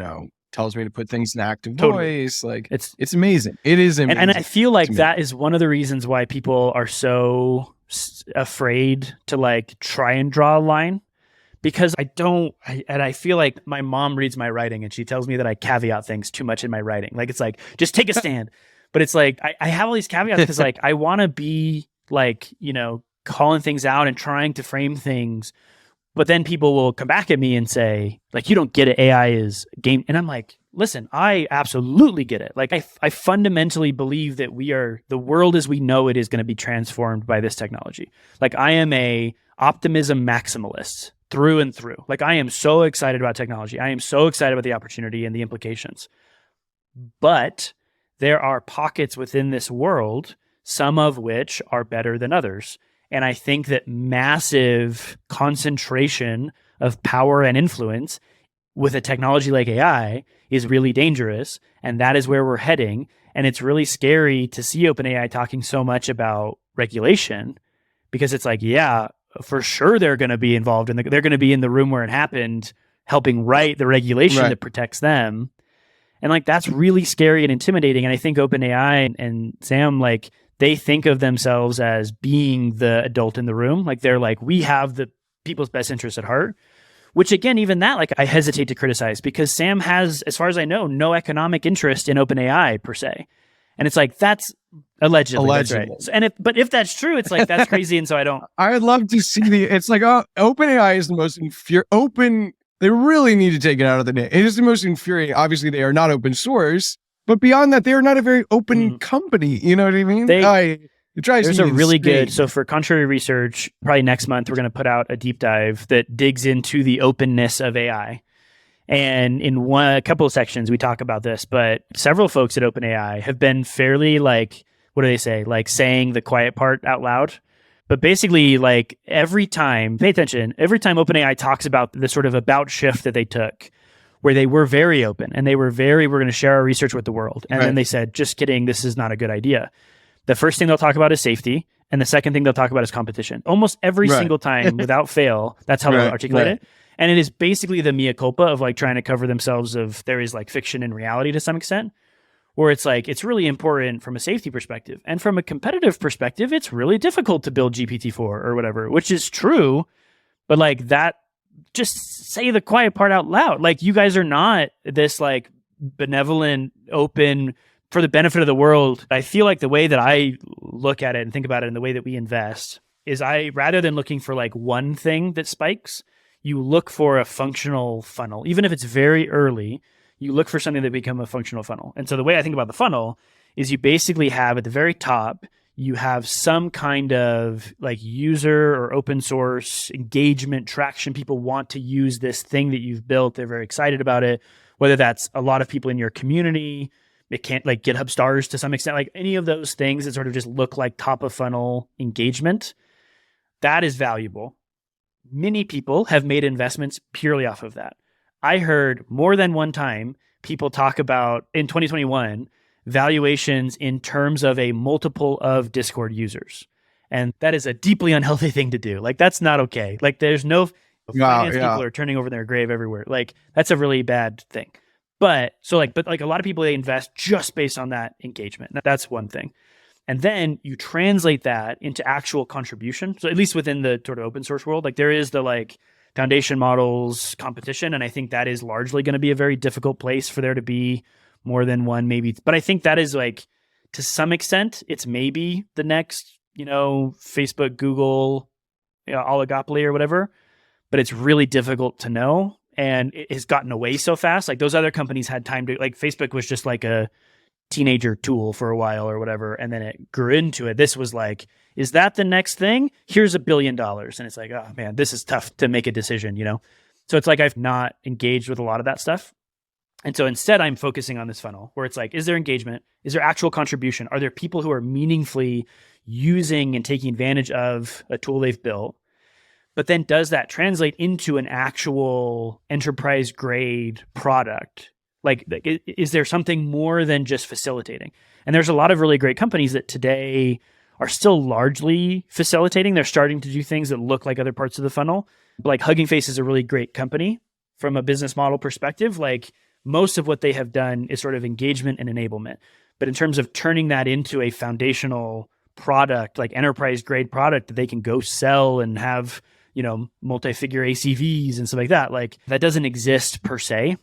Speaker 1: Tells me to put things in active voice. Like it's amazing. It is amazing.
Speaker 2: And I feel like that is one of the reasons why people are so afraid to like try and draw a line, because I feel like my mom reads my writing and she tells me that I caveat things too much in my writing. Like it's like, just take a stand. But it's like, I have all these caveats because like, I want to be like, calling things out and trying to frame things. But then people will come back at me and say, like, you don't get it. AI is game. And I'm like, listen, I absolutely get it. Like, I fundamentally believe that the world as we know it is going to be transformed by this technology. Like, I am a optimism maximalist through and through. Like, I am so excited about technology. I am so excited about the opportunity and the implications. But there are pockets within this world, some of which are better than others. And I think that massive concentration of power and influence with a technology like AI is really dangerous. And that is where we're heading. And it's really scary to see OpenAI talking so much about regulation, because it's like, yeah, for sure they're going to be involved, and they're going to be in the room where it happened, helping write the regulation that protects them. And like, that's really scary and intimidating. And I think OpenAI and Sam, like, they think of themselves as being the adult in the room. Like, they're like, we have the people's best interests at heart, which again, even that, like, I hesitate to criticize, because Sam has, as far as I know, no economic interest in OpenAI per se. And it's like, that's allegedly. That's right. So, but if that's true, it's like, that's crazy. And so I don't.
Speaker 1: I would love to see it's like, OpenAI is the most they really need to take it out of the name. It is the most infuriating. Obviously, they are not open source, but beyond that, they are not a very open company. You know what I mean? It drives me
Speaker 2: There's a really
Speaker 1: insane.
Speaker 2: good, so for Contrary Research, probably next month, we're going to put out a deep dive that digs into the openness of AI. And in a couple of sections, we talk about this, but several folks at OpenAI have been fairly like, what do they say? Like saying the quiet part out loud. But basically, like, every time, pay attention, every time OpenAI talks about the sort of about shift that they took, where they were very open and we're going to share our research with the world. And then they said, just kidding, this is not a good idea. The first thing they'll talk about is safety. And the second thing they'll talk about is competition. Almost every single time, without fail, that's how they'll articulate it. And it is basically the mea culpa of like trying to cover themselves of there is like fiction and reality to some extent, where it's like, it's really important from a safety perspective. And from a competitive perspective, it's really difficult to build GPT-4 or whatever, which is true. But like that, just say the quiet part out loud. Like, you guys are not this like benevolent, open, for the benefit of the world. I feel like the way that I look at it and think about it, and the way that we invest is, rather than looking for like one thing that spikes, you look for a functional funnel. Even if it's very early, you look for something that become a functional funnel. And so the way I think about the funnel is, you basically have at the very top, you have some kind of like user or open source engagement traction. People want to use this thing that you've built. They're very excited about it. Whether that's a lot of people in your community, it can't, like GitHub stars to some extent, like any of those things that sort of just look like top of funnel engagement, that is valuable. Many people have made investments purely off of that. I heard more than one time people talk about, in 2021, valuations in terms of a multiple of Discord users. And that is a deeply unhealthy thing to do. Like, that's not okay. Like, there's no finance people are turning over their grave everywhere. Like, that's a really bad thing. But a lot of people, they invest just based on that engagement. That's one thing. And then you translate that into actual contribution. So at least within the sort of open source world, like, there is the like foundation models competition. And I think that is largely going to be a very difficult place for there to be more than one, maybe. But I think that is like, to some extent, it's maybe the next, Facebook, Google, oligopoly or whatever. But it's really difficult to know. And it has gotten away so fast. Like, those other companies had time to, like, Facebook was just like a teenager tool for a while or whatever. And then it grew into it. This was like, is that the next thing? Here's $1 billion. And it's like, oh man, this is tough to make a decision, So it's like, I've not engaged with a lot of that stuff. And so instead, I'm focusing on this funnel where it's like, is there engagement? Is there actual contribution? Are there people who are meaningfully using and taking advantage of a tool they've built? But then does that translate into an actual enterprise grade product? Like, is there something more than just facilitating? And there's a lot of really great companies that today are still largely facilitating. They're starting to do things that look like other parts of the funnel. But like, Hugging Face is a really great company from a business model perspective. Like, most of what they have done is sort of engagement and enablement. But in terms of turning that into a foundational product, like enterprise grade product that they can go sell and have, multi-figure ACVs and stuff like that, like, that doesn't exist per se.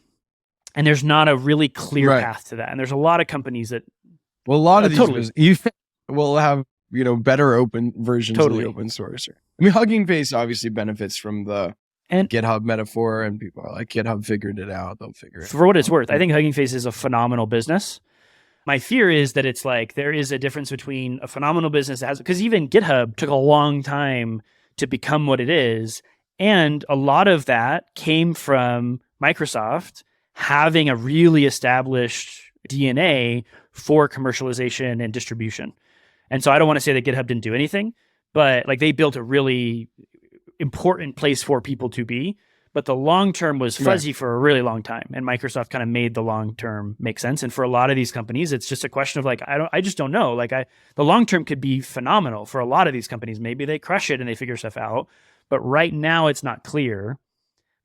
Speaker 2: And there's not a really clear path to that. And there's a lot of companies that...
Speaker 1: Well, a lot of these you will have, better open versions of the open source. I mean, Hugging Face obviously benefits from the GitHub metaphor, and people are like, GitHub figured it out. They'll figure it out.
Speaker 2: For what it's worth, I think Hugging Face is a phenomenal business. My fear is that it's like, there is a difference between a phenomenal business that has... Because even GitHub took a long time to become what it is. And a lot of that came from Microsoft having a really established DNA for commercialization and distribution. And so I don't want to say that GitHub didn't do anything, but like, they built a really important place for people to be. but the long term was fuzzy for a really long time. And Microsoft kind of made the long term make sense. And for a lot of these companies, it's just a question of like, I just don't know. Like the long term could be phenomenal for a lot of these companies. Maybe they crush it and they figure stuff out. But right now it's not clear.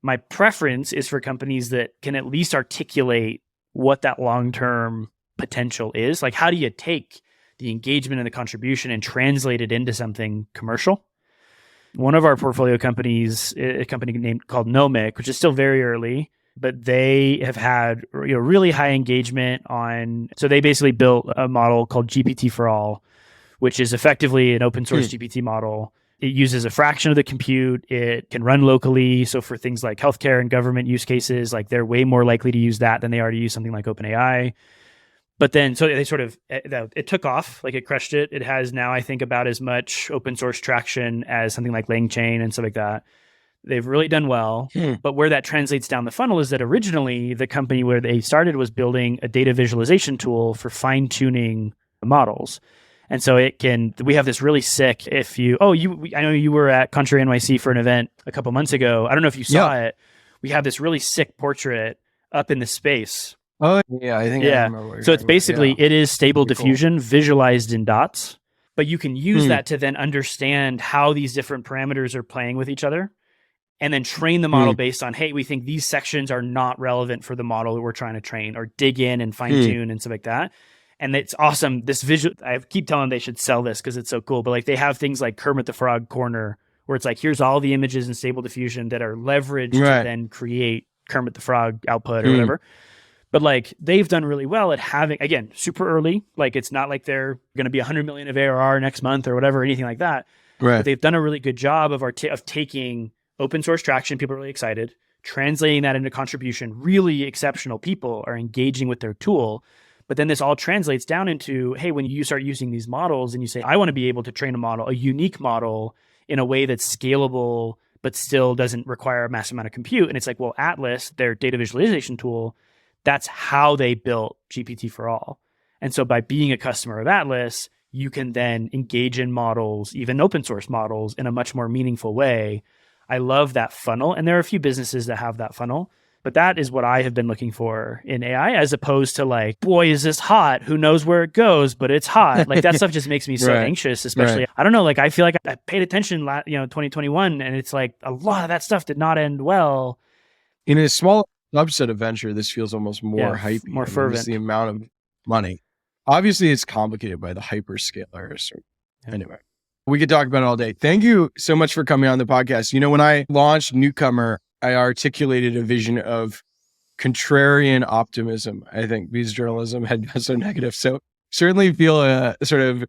Speaker 2: My preference is for companies that can at least articulate what that long term potential is. Like, how do you take the engagement and the contribution and translate it into something commercial? One of our portfolio companies, a company named called Nomic, which is still very early, but they have had really high engagement on. So they basically built a model called GPT for All, which is effectively an open source GPT model. It uses a fraction of the compute. It can run locally. So for things like healthcare and government use cases, like they're way more likely to use that than they are to use something like OpenAI. But then, so they sort of, it took off, like it crushed it. It has now, I think, about as much open source traction as something like LangChain and stuff like that. They've really done well. But where that translates down the funnel is that originally the company where they started was building a data visualization tool for fine tuning models. And so we have this really sick, I know you were at Contrary NYC for an event a couple months ago. I don't know if you saw it. We have this really sick portrait up in the space.
Speaker 1: Oh, yeah, I think I remember what you're
Speaker 2: So it's basically, it is stable
Speaker 1: Pretty
Speaker 2: diffusion visualized in dots, but you can use that to then understand how these different parameters are playing with each other and then train the model based on, hey, we think these sections are not relevant for the model that we're trying to train, or dig in and fine tune and stuff like that. And it's awesome. This visual, I keep telling them they should sell this because it's so cool, but like they have things like Kermit the Frog Corner where it's like, here's all the images in stable diffusion that are leveraged to then create Kermit the Frog output or whatever. But like they've done really well at having, again, super early. Like it's not like they're going to be 100 million of ARR next month or whatever, or anything like that.
Speaker 1: Right.
Speaker 2: But they've done a really good job of taking open source traction. People are really excited, translating that into contribution. Really exceptional people are engaging with their tool. But then this all translates down into, hey, when you start using these models and you say, I want to be able to train a unique model in a way that's scalable, but still doesn't require a massive amount of compute. And it's like, well, Atlas, their data visualization tool, that's how they built GPT for All. And so by being a customer of Atlas, you can then engage in models, even open source models, in a much more meaningful way. I love that funnel. And there are a few businesses that have that funnel, but that is what I have been looking for in AI, as opposed to like, boy, is this hot? Who knows where it goes, but it's hot. Like that stuff just makes me so anxious, especially, I don't know, like I feel like I paid attention, 2021, and it's like a lot of that stuff did not end well.
Speaker 1: In a small subset of venture, this feels almost more hype,
Speaker 2: more fervent.
Speaker 1: The amount of money. Obviously, it's complicated by the hyperscalers. Anyway, we could talk about it all day. Thank you so much for coming on the podcast. When I launched Newcomer, I articulated a vision of contrarian optimism. I think because journalism had been so negative. So certainly feel a sort of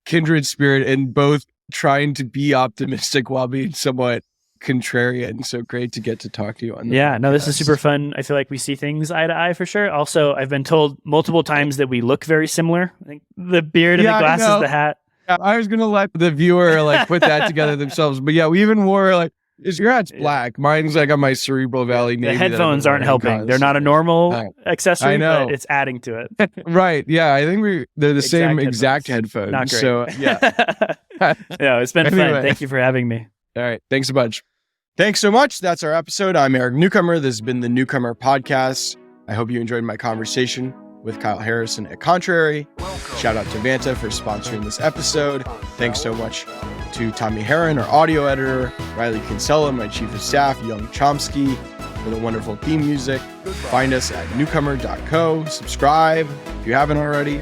Speaker 1: kindred spirit in both trying to be optimistic while being somewhat contrarian. So great to get to talk to you on that.
Speaker 2: No, this is super fun. I feel like we see things eye to eye for sure. Also, I've been told multiple times that we look very similar. I think the beard and the glasses, the hat.
Speaker 1: Yeah, I was gonna let the viewer put that together themselves. But yeah, we even wore your hat's black. Mine's on my Cerebral Valley navy.
Speaker 2: The headphones aren't helping. They're not a normal accessory, but it's adding to it.
Speaker 1: Right. Yeah, I think they're the same exact headphones.
Speaker 2: Not great.
Speaker 1: So yeah.
Speaker 2: It's been fun. Thank you for having me.
Speaker 1: All right. Thanks a bunch. Thanks so much. That's our episode. I'm Eric Newcomer. This has been the Newcomer Podcast. I hope you enjoyed my conversation with Kyle Harrison at Contrary. Shout out to Vanta for sponsoring this episode. Thanks so much to Tommy Herron, our audio editor, Riley Kinsella, my chief of staff, Young Chomsky, for the wonderful theme music. Find us at newcomer.co. Subscribe if you haven't already.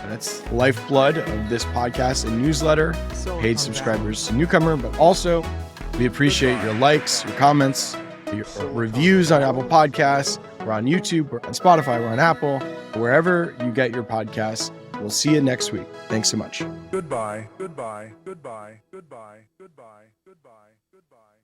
Speaker 1: That's the lifeblood of this podcast and newsletter. Paid subscribers to Newcomer, but also we appreciate your likes, your comments, your reviews on Apple Podcasts. We're on YouTube, we're on Spotify, we're on Apple, wherever you get your podcasts. We'll see you next week. Thanks so much.
Speaker 3: Goodbye, goodbye, goodbye, goodbye, goodbye, goodbye, goodbye.